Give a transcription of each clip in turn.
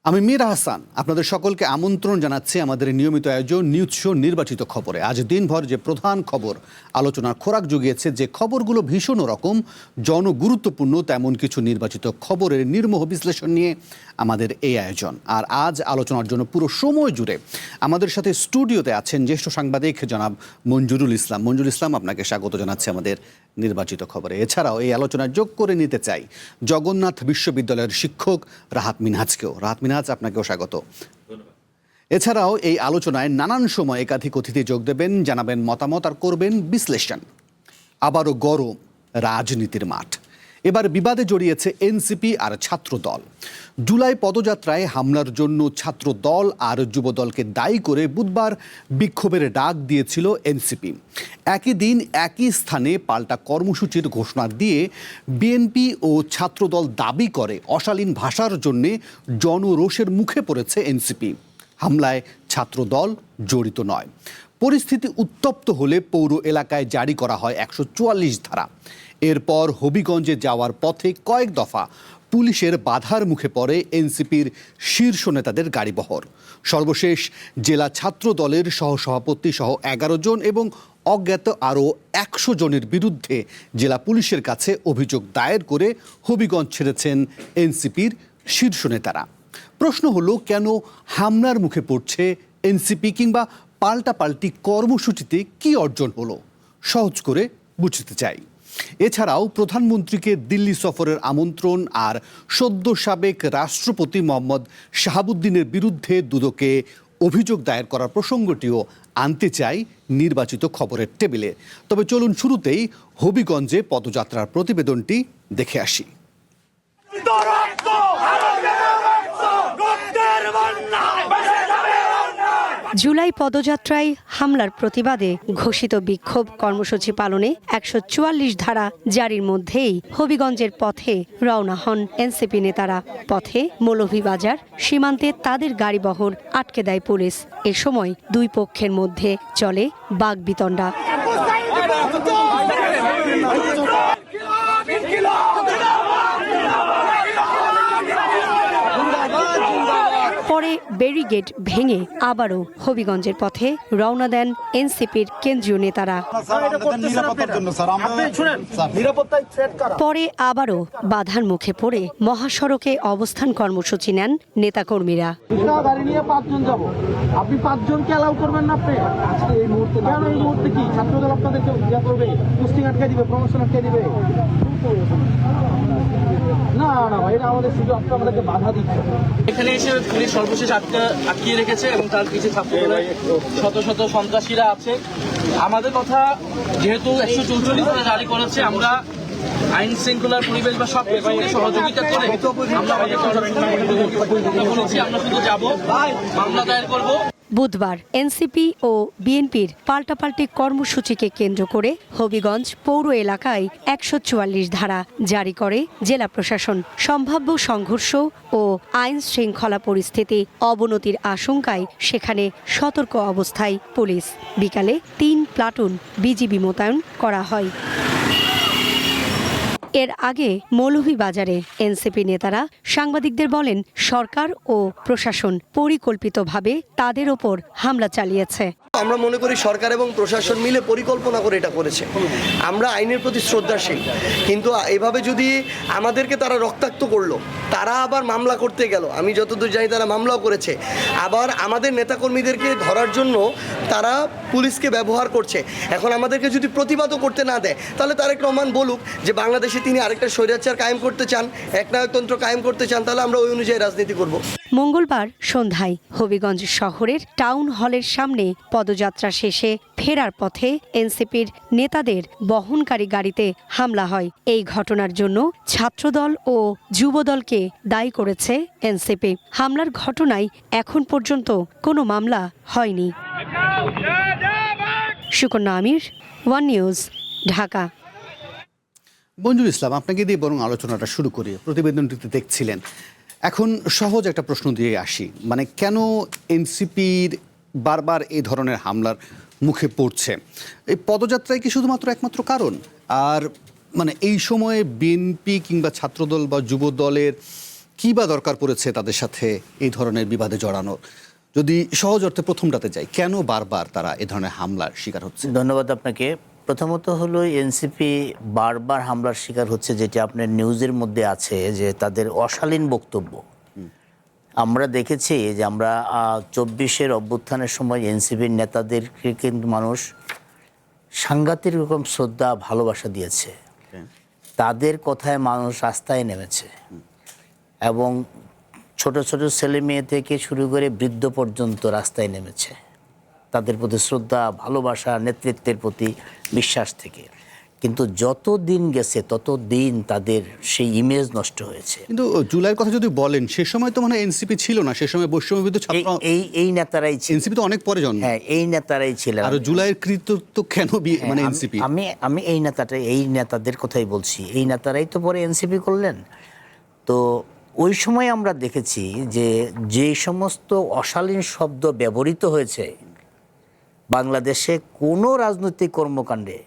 আমি মীর হাসান আপনাদের সকলকে আমন্ত্রণ জানাচ্ছি আমাদের নিয়মিত আয়োজন নিউজ শো নির্বাচিত খবরে। আজ দিনভর যে প্রধান খবর আলোচনার খোরাক জুগিয়েছে, যে খবরগুলো ভীষণ রকম জনগুরুত্বপূর্ণ, তেমন কিছু নির্বাচিত খবরের নির্মোহ বিশ্লেষণ নিয়ে আমাদের এই আয়োজন। আর আজ আলোচনার জন্য পুরো সময় জুড়ে আমাদের সাথে স্টুডিওতে আছেন জ্যেষ্ঠ সাংবাদিক জনাব মঞ্জুরুল ইসলাম। মঞ্জুরুল ইসলাম, আপনাকে স্বাগত জানাচ্ছি আমাদের নির্বাচিত খবরে। এছাড়াও এই আলোচনায় যোগ করে নিতে চাই জগন্নাথ বিশ্ববিদ্যালয়ের শিক্ষক রাহাত মিনহাজকেও। রাহাত মিনহাজ, আপনাকেও স্বাগত। এছাড়াও এই আলোচনায় নানান সময় একাধিক অতিথি যোগ দেবেন, জানাবেন মতামত আর করবেন বিশ্লেষণ। আবারও গরম রাজনীতির মাঠ। এবার বিবাদে জড়িয়েছে এনসিপি আর ছাত্রদল। জুলাই পদযাত্রায় হামলার জন্য ছাত্রদল আর যুবদলকে দায়ী করে বুধবার বিক্ষোভের ডাক দিয়েছিল এনসিপি। একই দিন একই স্থানে পাল্টা কর্মসূচির ঘোষণা দিয়ে বিএনপি ও ছাত্রদল দাবি করে অশালীন ভাষার জন্য জনরোষের মুখে পড়েছে এনসিপি। হামলায় ছাত্রদল জড়িত নয়। পরিস্থিতি উত্তপ্ত হলে পৌর এলাকায় জারি করা হয় 144 ধারা। এরপর হবিগঞ্জে যাওয়ার পথে কয়েক দফা পুলিশের বাধার মুখে পড়ে এনসিপির শীর্ষ নেতাদের গাড়িবহর। সর্বশেষ জেলা ছাত্র দলের সহসভাপতি সহ 11 জন এবং অজ্ঞাত আরও 100 জনের বিরুদ্ধে জেলা পুলিশের কাছে অভিযোগ দায়ের করে হবিগঞ্জ ছেড়েছেন এনসিপির শীর্ষ নেতারা। প্রশ্ন হলো, কেন হামলার মুখে পড়ছে এনসিপি, কিংবা পাল্টাপাল্টি কর্মসূচিতে কি অর্জন হলো? সহজ করে বুঝতে চাই। এছাড়াও প্রধানমন্ত্রীকে দিল্লি সফরের আমন্ত্রণ আর সদ্য সাবেক রাষ্ট্রপতি মোহাম্মদ শাহাবুদ্দিনের বিরুদ্ধে দুদকে অভিযোগ দায়ের করার প্রসঙ্গটিও আনতে চাই নির্বাচিত খবরের টেবিলে। তবে চলুন শুরুতেই হবিগঞ্জে পদযাত্রার প্রতিবেদনটি দেখে আসি। জুলাই পদযাত্রায় হামলার প্রতিবাদে ঘোষিত বিক্ষোভ কর্মসূচি পালনে 144 ধারা জারির মধ্যেই হবিগঞ্জের পথে রওনা হন এনসিপি নেতারা। পথে মৌলভীবাজার সীমান্তে তাদের গাড়িবহর আটকে দেয় পুলিশ। এ সময় দুই পক্ষের মধ্যে চলে বাকবিতণ্ডা। পরে ব্যারিকেড ভেঙে আবারও হবিগঞ্জের পথে রওনা দেন এনসিপির কেন্দ্রীয় নেতারা। পরে আবারও বাধার মুখে পড়ে মহাসড়কে অবস্থান কর্মসূচি নেন নেতাকর্মীরা। আপনি 5 জনকে অ্যালাউ করবেন না? আপনি এই মুহূর্তে কি ছাত্রদল আপনাদেরকে করবে? পোস্টিং আটকে দিবে, প্রমোশন আটকে দিবে? না না ভাই, এটা আমাদের শুধু আপনাদেরকে বাধা দিচ্ছে। এখানে এসে পুলিশ সর্বশেষ আটকিয়ে রেখেছে এবং তার পিছিয়ে ছাত্রদলের শত শত সন্ত্রাসীরা আছে। আমাদের কথা যেহেতু 144 ধারা জারি করেছে, আমরা আইন শৃঙ্খলার পরিবেশ বা সব সহযোগিতা করে আমরা শুধু যাব, মামলা দায়ের করব। বুধবার এনসিপি ও বিএনপির পাল্টাপাল্টি কর্মসূচিকে কেন্দ্র করে হবিগঞ্জ পৌর এলাকায় 144 ধারা জারি করে জেলা প্রশাসন। সম্ভাব্য সংঘর্ষ ও আইন শৃঙ্খলা পরিস্থিতি অবনতির আশঙ্কায় সেখানে সতর্ক অবস্থায় পুলিশ। বিকালে 3 প্লাটুন বিজিবি মোতায়েন করা হয়। এর আগে মৌলভীবাজারে এনসিপি নেতারা সাংবাদিকদের বলেন, সরকার ও প্রশাসন পরিকল্পিতভাবে তাদের ওপর হামলা চালিয়েছে। আমরা মনে করি সরকার এবং প্রশাসন মিলে পরিকল্পনা করে এটা করেছে। আমরা আইনের প্রতি শ্রদ্ধাশীল, কিন্তু এভাবে যদি আমাদেরকে তারা রক্তাক্ত করলো, তারা আবার মামলা করতে গেল, আমি যতদূর জানি তারা মামলাও করেছে, আবার আমাদের নেতাকর্মীদেরকে ধরার জন্য তারা পুলিশকে ব্যবহার করছে। এখন আমাদেরকে যদি প্রতিবাদও করতে না দেয়, তাহলে তারেক রহমান বলুক যে বাংলাদেশে তিনি আরেকটা স্বৈরাচার কায়েম করতে চান, একনায়কতন্ত্র কায়েম করতে চান, তাহলে আমরা ওই অনুযায়ী রাজনীতি করব। মঙ্গলবার সন্ধ্যায় হবিগঞ্জ শহরের টাউন হলের সামনে পদযাত্রা শেষে ফেরার পথে এনসিপির নেতাদের বহনকারী গাড়িতে হামলা হয়। এই ঘটনার জন্য ছাত্রদল ও যুবদলকে দায়ী করেছে এনসিপি। হামলার ঘটনায় এখন পর্যন্ত কোনো মামলা হয়নি। সুকন্যা আমির, ওয়ান নিউজ, ঢাকা। মঞ্জুরুল ইসলাম, আপনাকে দিয়ে বরং আলোচনাটা শুরু করি। প্রতিবেদনটিতে দেখছিলেন, এখন সহজ একটা প্রশ্ন দিয়ে আসি, মানে কেন এনসিপির বারবার এই ধরনের হামলার মুখে পড়ছে? এই পদযাত্রায় কি শুধুমাত্র একমাত্র কারণ? আর মানে এই সময়ে বিএনপি কিংবা ছাত্রদল বা যুব দলের কি বা দরকার পড়েছে তাদের সাথে এই ধরনের বিবাদে জড়ানোর? যদি সহজ অর্থে প্রথমটাতে যাই, কেন বারবার তারা এ ধরনের হামলার শিকার হচ্ছে? ধন্যবাদ আপনাকে। প্রথমত হলো এনসিপি বারবার হামলার শিকার হচ্ছে, যেটা আপনার নিউজের মধ্যে আছে, যে তাদের অশালীন বক্তব্য। আমরা দেখেছি যে আমরা 24-এর অভ্যুত্থানের সময় এনসিপির নেতাদেরকে কিন্তু মানুষ সাংঘাতিক রকম শ্রদ্ধা ভালোবাসা দিয়েছে। তাদের কথায় মানুষ রাস্তায় নেমেছে এবং ছোট ছোট ছেলে মেয়ে থেকে শুরু করে বৃদ্ধ পর্যন্ত রাস্তায় নেমেছে তাদের প্রতি শ্রদ্ধা, ভালোবাসা, নেতৃত্বের প্রতি বিশ্বাস থেকে। কিন্তু যত দিন গেছে তত দিন তাদের সেই ইমেজ নষ্ট হয়েছে। কিন্তু জুলাইয়ের কথা যদি বলেন, সে সময় তো মানে এনসিপি ছিল না, সে সময় বৈষম্যবিরোধী ছাত্র এই নেতারাই ছিল। এনসিপি তো অনেক পরে জন্ম। হ্যাঁ, এই নেতারাই ছিলেন। আর জুলাইয়ের কৃতিত্ব কেন মানে এনসিপি? আমি এই নেতাদের কথাই বলছি। এই নেতারাই তো পরে এনসিপি করলেন। তো ওই সময় আমরা দেখেছি যে সমস্ত অশালীন শব্দ ব্যবহৃত হয়েছে বাংলাদেশে, কোনো রাজনৈতিক কর্মকাণ্ডে,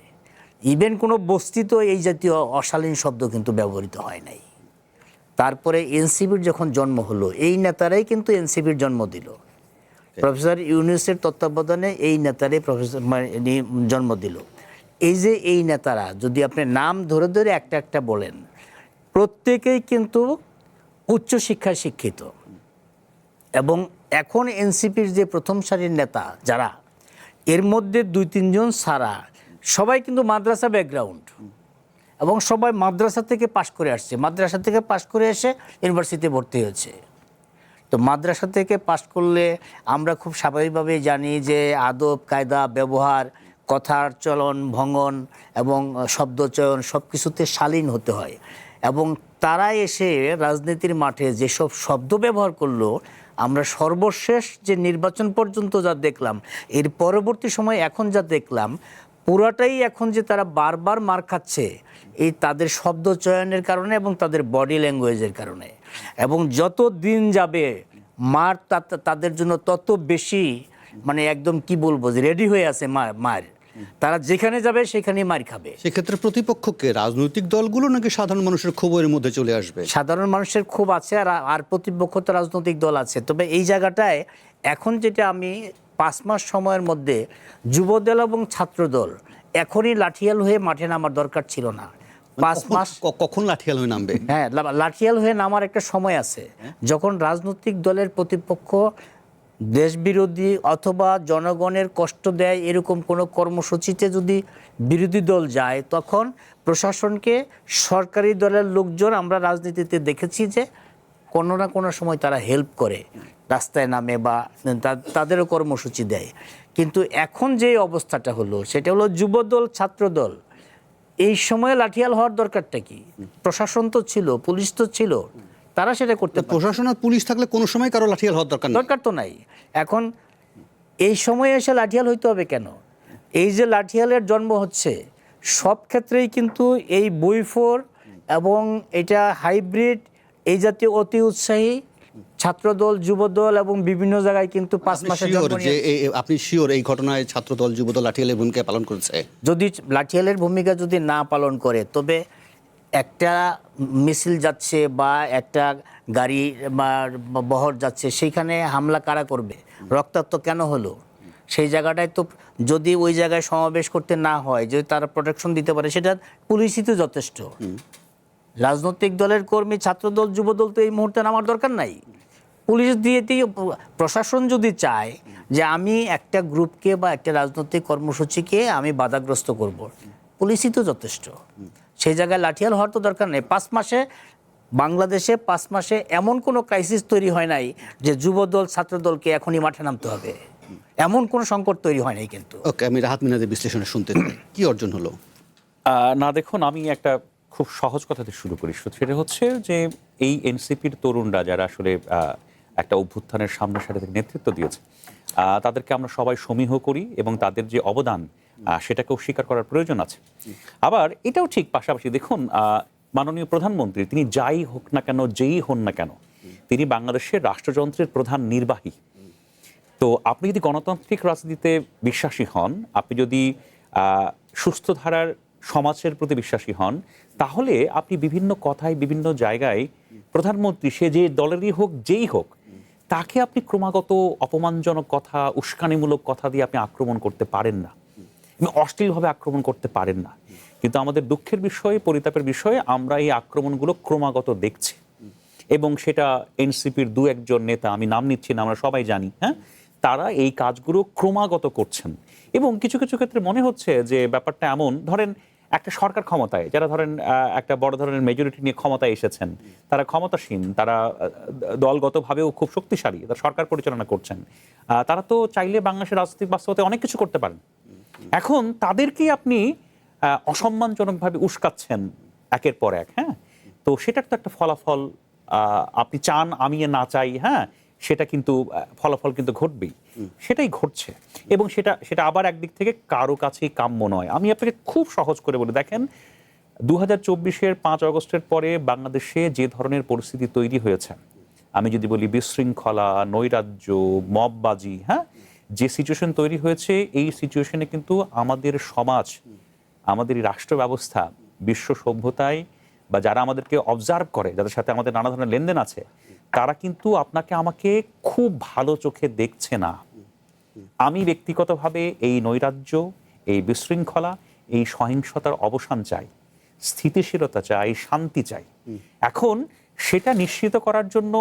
ইভেন কোনো বস্তিতে এই জাতীয় অশালীন শব্দ কিন্তু ব্যবহৃত হয় নাই। তারপরে এনসিপির যখন জন্ম হলো, এই নেতারাই কিন্তু এনসিপির জন্ম দিল। প্রফেসর ইউনূসের তত্ত্বাবধানে এই নেতারাই জন্ম দিল। এই নেতারা যদি আপনি নাম ধরে ধরে একটা একটা বলেন, প্রত্যেকেই কিন্তু উচ্চশিক্ষায় শিক্ষিত। এবং এখন এনসিপির যে প্রথম সারির নেতা যারা, এর মধ্যে 2-3 জন ছাড়া সবাই কিন্তু মাদ্রাসা ব্যাকগ্রাউন্ড, এবং সবাই মাদ্রাসা থেকে পাশ করে আসছে। মাদ্রাসা থেকে পাশ করে এসে ইউনিভার্সিটিতে ভর্তি হয়েছে। তো মাদ্রাসা থেকে পাশ করলে আমরা খুব স্বাভাবিকভাবে জানি যে আদব কায়দা, ব্যবহার, কথার চলন ভঙ্গন এবং শব্দচয়ন সব কিছুতে শালীন হতে হয়। এবং তারা এসে রাজনীতির মাঠে যেসব শব্দ ব্যবহার করলো, আমরা সর্বশেষ যে নির্বাচন পর্যন্ত যা দেখলাম, এর পরবর্তী সময় এখন যা দেখলাম, পুরাটাই এখন যে তারা বারবার মার খাচ্ছে এই তাদের শব্দ চয়নের কারণে এবং তাদের বডি ল্যাঙ্গুয়েজের কারণে। এবং যত দিন যাবে মার তাদের জন্য তত বেশি, মানে একদম কি বলবো, যে রেডি হয়ে আছে মার। তারা যেখানে যাবে সেখানেই মার খাবে। সেক্ষেত্রে প্রতিপক্ষকে রাজনৈতিক দলগুলো নাকি সাধারণ মানুষের ক্ষোভের মধ্যে চলে আসবে? সাধারণ মানুষের ক্ষোভ আছে, আর প্রতিপক্ষ তো রাজনৈতিক দল আছে। তবে এই জায়গাটায় এখন যেটা আমি 5 মাস সময়ের মধ্যে যুবদল এবং ছাত্রদল এখনই লাঠিয়াল হয়ে মাঠে নামার দরকার ছিল না। 5 মাস কখন লাঠিয়াল হয়ে নামবে? হ্যাঁ, লাঠিয়াল হয়ে নামার একটা সময় আছে, যখন রাজনৈতিক দলের প্রতিপক্ষ দেশবিরোধী অথবা জনগণের কষ্ট দেয় এরকম কোনো কর্মসূচিতে যদি বিরোধী দল যায়, তখন প্রশাসনকে সরকারি দলের লোকজন আমরা রাজনীতিতে দেখেছি যে কোনো না কোনো সময় তারা হেল্প করে, রাস্তায় নামে বা তাদেরও কর্মসূচি দেয়। কিন্তু এখন যে অবস্থাটা হলো, সেটা হলো যুবদল ছাত্রদল এই সময়ে লাঠিয়াল হওয়ার দরকারটা কি? প্রশাসন তো ছিল, পুলিশ তো ছিল, তারা সেটা করতে পারে। প্রশাসন আর পুলিশ থাকলে কোনো সময় কারো লাঠিয়াল হওয়ার দরকার তো নাই। এখন এই সময়ে এসে লাঠিয়াল হইতে হবে কেন? এই যে লাঠিয়ালের জন্ম হচ্ছে, সব ক্ষেত্রেই কিন্তু এই বই4 এবং এটা হাইব্রিড, এই জাতীয় অতি উৎসাহী ছাত্রদল, যুবদল এবং বিভিন্ন জায়গায় কিন্তু 5 মাসের আপনি শিওর এই ঘটনায় ছাত্রদল যুবদল লাঠিয়ালের ভূমিকা পালন করেছে? যদি লাঠিয়ালের ভূমিকা যদি না পালন করে, তবে একটা মিছিল যাচ্ছে বা একটা গাড়ি বা বহর যাচ্ছে, সেইখানে হামলা কারা করবে? রক্তাক্ত কেন হলো? সেই জায়গাটায় তো যদি ওই জায়গায় সমাবেশ করতে না হয়, যদি তারা প্রোটেকশন দিতে পারে, সেটা পুলিশই তো যথেষ্ট। রাজনৈতিক দলের কর্মী, ছাত্রদল, যুবদল তো এই মুহূর্তে নামার দরকার নাই। পুলিশ দিয়েতেই প্রশাসন যদি চায় যে আমি একটা গ্রুপকে বা একটা রাজনৈতিক কর্মসূচিকে আমি বাধাগ্রস্ত করব, পুলিশই তো যথেষ্ট। সেই জায়গায় লাঠিয়াল হওয়ার তো দরকার নেই। 5 মাসে বাংলাদেশে 5 মাসে এমন কোনো ক্রাইসিস তৈরি হয় নাই যে যুবদল ছাত্রদলকে এখনই মাঠে নামতে হবে, এমন কোনো সংকট তৈরি হয় নাই। কিন্তু ওকে, আমি রাহাত মিনাদের বিশ্লেষণে শুনতে চাই, কি অর্জন হলো? না দেখুন, আমি একটা খুব সহজ কথাতে শুরু করি। সেটা হচ্ছে যে এই এনসিপির তরুণরা যারা আসলে একটা অভ্যুত্থানের সামনের সারি থেকে নেতৃত্ব দিয়েছে, তাদেরকে আমরা সবাই সমীহ করি এবং তাদের যে অবদান সেটাকেও স্বীকার করার প্রয়োজন আছে। আবার এটাও ঠিক, পাশাপাশি দেখুন, মাননীয় প্রধানমন্ত্রী তিনি যাই হোক না কেন, যেই হন না কেন, তিনি বাংলাদেশের রাষ্ট্রযন্ত্রের প্রধান নির্বাহী। তো আপনি যদি গণতান্ত্রিক রাজনীতিতে বিশ্বাসী হন, আপনি যদি সুস্থ ধারার সমাজের প্রতি বিশ্বাসী হন, তাহলে আপনি বিভিন্ন কথায় বিভিন্ন জায়গায় প্রধানমন্ত্রী সে যে দলেরই হোক, যেই হোক, তাকে আপনি ক্রমাগত অপমানজনক কথা, উস্কানিমূলক কথা দিয়ে আপনি আক্রমণ করতে পারেন না, অশ্লীলভাবে আক্রমণ করতে পারেন না। কিন্তু আমাদের দুঃখের বিষয়, পরিতাপের বিষয়, আমরা এই আক্রমণগুলো ক্রমাগত দেখছি এবং সেটা এনসিপির দু একজন নেতা, আমি নাম নিচ্ছি না, আমরা সবাই জানি, হ্যাঁ, তারা এই কাজগুলো ক্রমাগত করছেন। এবং কিছু কিছু ক্ষেত্রে মনে হচ্ছে যে ব্যাপারটা এমন, ধরেন একটা সরকার ক্ষমতায়, যারা ধরেন একটা বড় ধরনের মেজরিটি নিয়ে ক্ষমতায় এসেছেন, তারা ক্ষমতাসীন, তারা দলগতভাবেও খুব শক্তিশালী, তারা সরকার পরিচালনা করছেন, তারা তো চাইলে বাংলাদেশের রাজনৈতিক বাস্তবতায় অনেক কিছু করতে পারেন। এখন তাদেরকেই আপনি অসম্মানজনকভাবে উস্কাচ্ছেন একের পর এক, হ্যাঁ, তো সেটার তো একটা ফলাফল আপনি চান, আমি না চাই, হ্যাঁ, সেটা কিন্তু ফলাফল কিন্তু ঘটবেই, সেটাই ঘটছে। এবং সেটা সেটা আবার একদিক থেকে কারো কাছেই কাম্য নয়। আমি আপনাকে খুব সহজ করে বলি, দেখেন 2024-এর 5 আগস্টের পরে বাংলাদেশে যে ধরনের পরিস্থিতি তৈরি হয়েছে, আমি যদি বলি বিশৃঙ্খলা, নৈরাজ্য, মববাজি, হ্যাঁ, যে সিচুয়েশন তৈরি হয়েছে, এই সিচুয়েশনে কিন্তু আমাদের সমাজ, আমাদের এই রাষ্ট্র ব্যবস্থা বিশ্ব সভ্যতায় বা যারা আমাদেরকে অবজার্ভ করে, যাদের সাথে আমাদের নানা ধরনের লেনদেন আছে, তারা কিন্তু আপনাকে আমাকে খুব ভালো চোখে দেখছে না। আমি ব্যক্তিগতভাবে এই নৈরাজ্য, এই বিশৃঙ্খলা, এই সহিংসতার অবসান চাই, স্থিতিশীলতা চাই, শান্তি চাই। এখন সেটা নিশ্চিত করার জন্য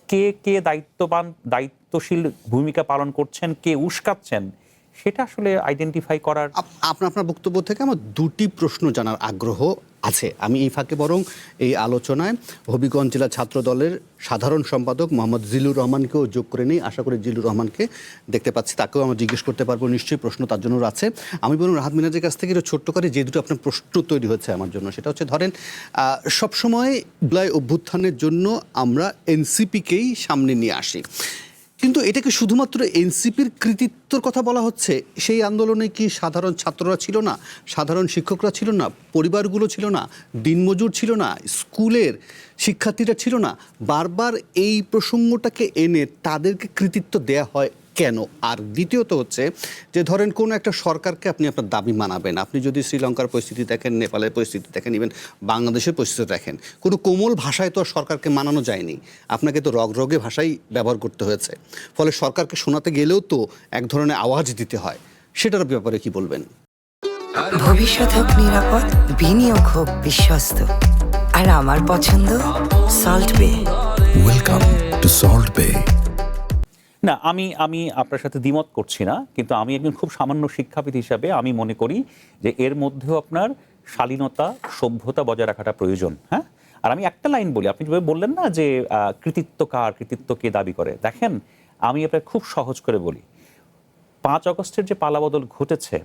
কে কে দায়িত্বশীল ভূমিকা পালন করছেন, কে উস্কাচ্ছেন, সেটা আসলে আইডেন্টিফাই করার। আপনার বক্তব্য থেকে আমার দুটি প্রশ্ন জানার আগ্রহ আছে। আমি এই ফাঁকে বরং এই আলোচনায় হবিগঞ্জ জেলা ছাত্র দলের সাধারণ সম্পাদক মোহাম্মদ জিলুর রহমানকেও যোগ করে নিই। আশা করি জিলুর রহমানকে দেখতে পাচ্ছি, তাকেও আমরা জিজ্ঞেস করতে পারবো, নিশ্চয়ই প্রশ্ন তার জন্য আছে। আমি বলুন রাহাত মিনাজের কাছ থেকে ছোট্ট করে যে দুটো আপনার প্রশ্ন তৈরি হচ্ছে আমার জন্য, সেটা হচ্ছে ধরেন সবসময় জুলাই অভ্যুত্থানের জন্য আমরা এনসিপিকেই সামনে নিয়ে আসি, কিন্তু এটাকে শুধুমাত্র এনসিপির কৃতিত্বর কথা বলা হচ্ছে? সেই আন্দোলনে কি সাধারণ ছাত্ররা ছিল না, সাধারণ শিক্ষকরা ছিল না, পরিবারগুলো ছিল না, দিনমজুর ছিল না, স্কুলের শিক্ষার্থীরা ছিল না? বারবার এই প্রসঙ্গটাকে এনে তাদেরকে কৃতিত্ব দেয়া হয় কেন? আর দ্বিতীয়ত হচ্ছে যে ধরেন কোনো একটা সরকারকে আপনি আপনার দাবি মানাবেন, আপনি যদি শ্রীলঙ্কার পরিস্থিতি দেখেন, নেপালের পরিস্থিতি দেখেন, ইভেন বাংলাদেশের পরিস্থিতি দেখেন, কোনো কোমল ভাষায় তো আর সরকারকে মানানো যায়নি, আপনাকে তো রগরগে ভাষাই ব্যবহার করতে হয়েছে। ফলে সরকারকে শোনাতে গেলেও তো এক ধরনের আওয়াজ দিতে হয়। সেটার ব্যাপারে কি বলবেন? ভবিষ্যৎ হোক নিরাপদ, বিনিয়োগ হোক বিশ্বস্ত, আর আমার পছন্দ সল্ট বে। ওয়েলকাম টু সল্ট বে। না, আমি আপনার সাথে দ্বিমত করছি না, কিন্তু আমি একজন খুব সামান্য শিক্ষাবিদ হিসাবে আমি মনে করি যে এর মধ্যেও আপনার শালীনতা, সভ্যতা বজায় রাখাটা প্রয়োজন। হ্যাঁ, আর আমি একটা লাইন বলি, আপনি যেভাবে বললেন না যে কৃতিত্ব কার, কৃতিত্ব কে দাবি করে, দেখেন আমি আপনাকে খুব সহজ করে বলি, 5 আগস্টের যে পালাবদল ঘটেছে,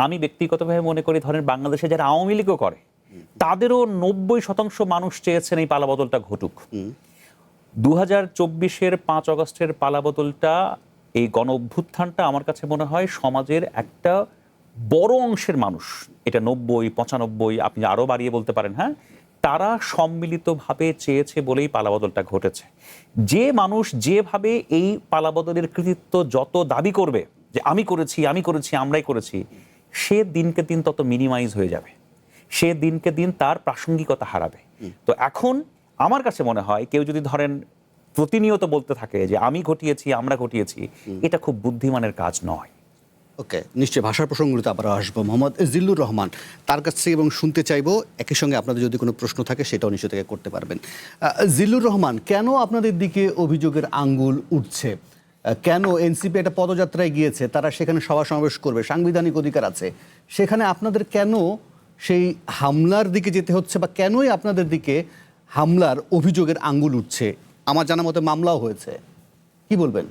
আমি ব্যক্তিগতভাবে মনে করি ধরেন বাংলাদেশে যারা আওয়ামী লীগও করে, তাদেরও 90% মানুষ চেয়েছেন এই পালাবদলটা ঘটুক। 2024-এর 5 আগস্টের পালাবদলটা, এই গণ অভ্যুত্থানটা আমার কাছে মনে হয় সমাজের একটা বড় অংশের মানুষ, এটা 90-95, আপনি আরও বাড়িয়ে বলতে পারেন, হ্যাঁ, তারা সম্মিলিতভাবে চেয়েছে বলেই পালাবদলটা ঘটেছে। যে মানুষ যেভাবে এই পালাবদলের কৃতিত্ব যত দাবি করবে যে আমি করেছি, আমরাই করেছি, সে দিনকে দিন তত মিনিমাইজ হয়ে যাবে, সে দিনকে দিন তার প্রাসঙ্গিকতা হারাবে। তো এখন আমার কাছে মনে হয় কেউ যদি ধরেন প্রতিনিয়ত বলতে থাকে যে আমি ঘটিয়েছি, আমরা ঘটিয়েছি, এটা খুব বুদ্ধিমানের কাজ নয়। ওকে, নিশ্চয়ই ভাষার প্রসঙ্গগুলোতে আবার আসবো। মোহাম্মদ জিল্লুর রহমান, তার কাছ থেকে এবং শুনতে চাইবো, একই সঙ্গে আপনাদের যদি কোনো প্রশ্ন থাকে সেটাও নিশ্চয় থেকে করতে পারবেন। জিল্লুর রহমান, কেন আপনাদের দিকে অভিযোগের আঙ্গুল উঠছে? কেন এনসিপি একটা পদযাত্রায় গিয়েছে, তারা সেখানে সভা সমাবেশ করবে, সাংবিধানিক অধিকার আছে, সেখানে আপনাদের কেন সেই হামলার দিকে যেতে হচ্ছে, বা কেনই আপনাদের দিকে হামলার অভিযোগের আঙ্গুল উঠছে? আমার জানা মতে মামলাও হয়েছে, কি বলবেন?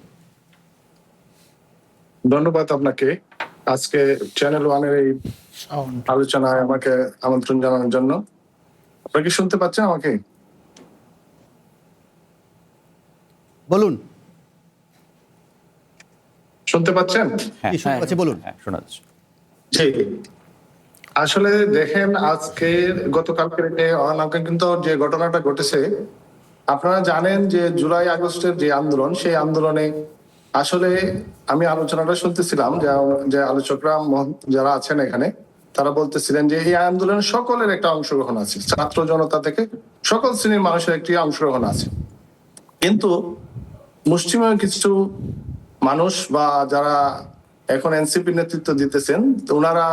ধন্যবাদ আপনাকে আজকে চ্যানেল ওয়ানের এই আলোচনায় আমাকে আমন্ত্রণ জানানোর জন্য। আপনারা কি শুনতে পাচ্ছেন আমাকে? বলুন। শুনতে পাচ্ছেন? হ্যাঁ, শুনতে পাচ্ছি, বলুন। শোনা যাচ্ছে। জি, আসলে দেখেন আজকে গতকালকে কিন্তু যে ঘটনাটা ঘটেছে, আপনারা জানেন যে জুলাই আগস্টের যে আন্দোলন, সেই আন্দোলনে আসলে আমি আলোচনাটা শুনতেছিলাম যে আলোচকরা যারা আছেন এখানে, তারা বলতেছিলেন যে এই আন্দোলনে সকলের একটা অংশগ্রহণ আছে, ছাত্র জনতা থেকে সকল শ্রেণীর মানুষের একটি অংশগ্রহণ আছে। কিন্তু মুষ্টিমেয় কিছু মানুষ বা যারা এখন এনসিপি নেতৃত্ব দিতেছেন, তো ওনারা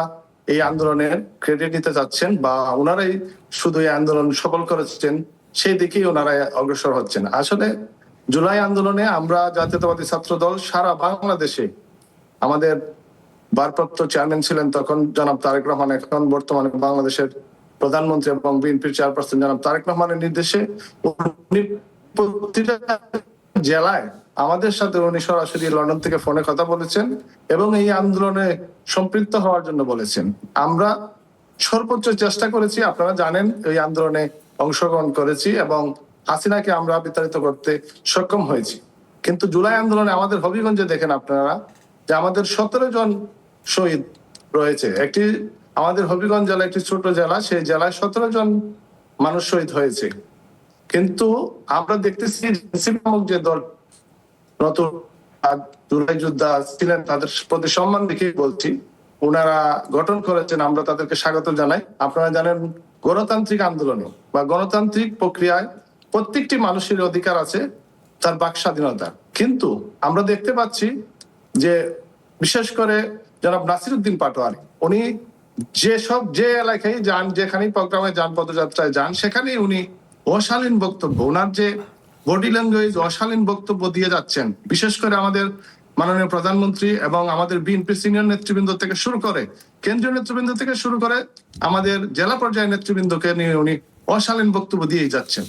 এই আন্দোলনের ক্রেডিট নিতে চাচ্ছেন বা ওনারাই শুধু এই আন্দোলন সফল করেছেন, সেই দিকেই ওনারা অগ্রসর হচ্ছেন। আসলে জুলাই আন্দোলনে আমরা জাতীয়তাবাদী ছাত্র দল সারা বাংলাদেশে, আমাদের ভারপ্রাপ্ত চেয়ারম্যান ছিলেন তখন জনাব তারেক রহমান, এখন বর্তমানে বাংলাদেশের প্রধানমন্ত্রী এবং বিএনপির চেয়ারপারসন জনাব তারেক রহমানের নির্দেশে উনি প্রতিটা জেলায় আমাদের সাথে উনি সরাসরি লন্ডন থেকে ফোনে কথা বলেছেন এবং এই আন্দোলনে সম্পৃক্ত হওয়ার জন্য বলেছেন। আমরা সর্বোচ্চ চেষ্টা করেছি, আপনারা জানেন এই আন্দোলনে অংশগ্রহণ করেছি এবং হাসিনাকে আমরা বিতাড়িত করতে সক্ষম হয়েছি। কিন্তু জুলাই আন্দোলনে আমাদের হবিগঞ্জে দেখেন আপনারা যে আমাদের 17 জন শহীদ রয়েছে। একটি আমাদের হবিগঞ্জ জেলা একটি ছোট জেলা, সেই জেলায় 17 জন মানুষ শহীদ হয়েছে। কিন্তু আমরা দেখতেছি যে দল নতুন জুলাই যোদ্ধা ছিলেন, তাদের প্রতি সম্মান দেখে বলছি, ওনারা গঠন করেছেন, আমরা তাদেরকে স্বাগত জানাই। আপনারা জানেন গণতান্ত্রিক আন্দোলনে বা গণতান্ত্রিক প্রক্রিয়ায় প্রত্যেকটি মানুষের অধিকার আছে তার বাক স্বাধীনতা। কিন্তু আমরা দেখতে পাচ্ছি যে বিশেষ করে জনাব নাসিরউদ্দিন পাটোয়ারি, উনি যে এলাকায় যান, যেখানেই প্রোগ্রামে যান, পদযাত্রায় যান, সেখানেই উনি অশালীন বক্তব্য, ওনার যে বডি ল্যাঙ্গুয়েজ, অশালীন বক্তব্য দিয়ে যাচ্ছেন। বিশেষ করে আমাদের মাননীয় প্রধানমন্ত্রী এবং আমাদের বিএনপি সিনিয়র নেতৃবৃন্দ থেকে শুরু করে, কেন্দ্রীয় নেতৃবৃন্দ থেকে শুরু করে আমাদের জেলা পর্যায়ের নেতৃবৃন্দকে নিয়ে উনি অশালীন বক্তব্য দিয়ে যাচ্ছেন।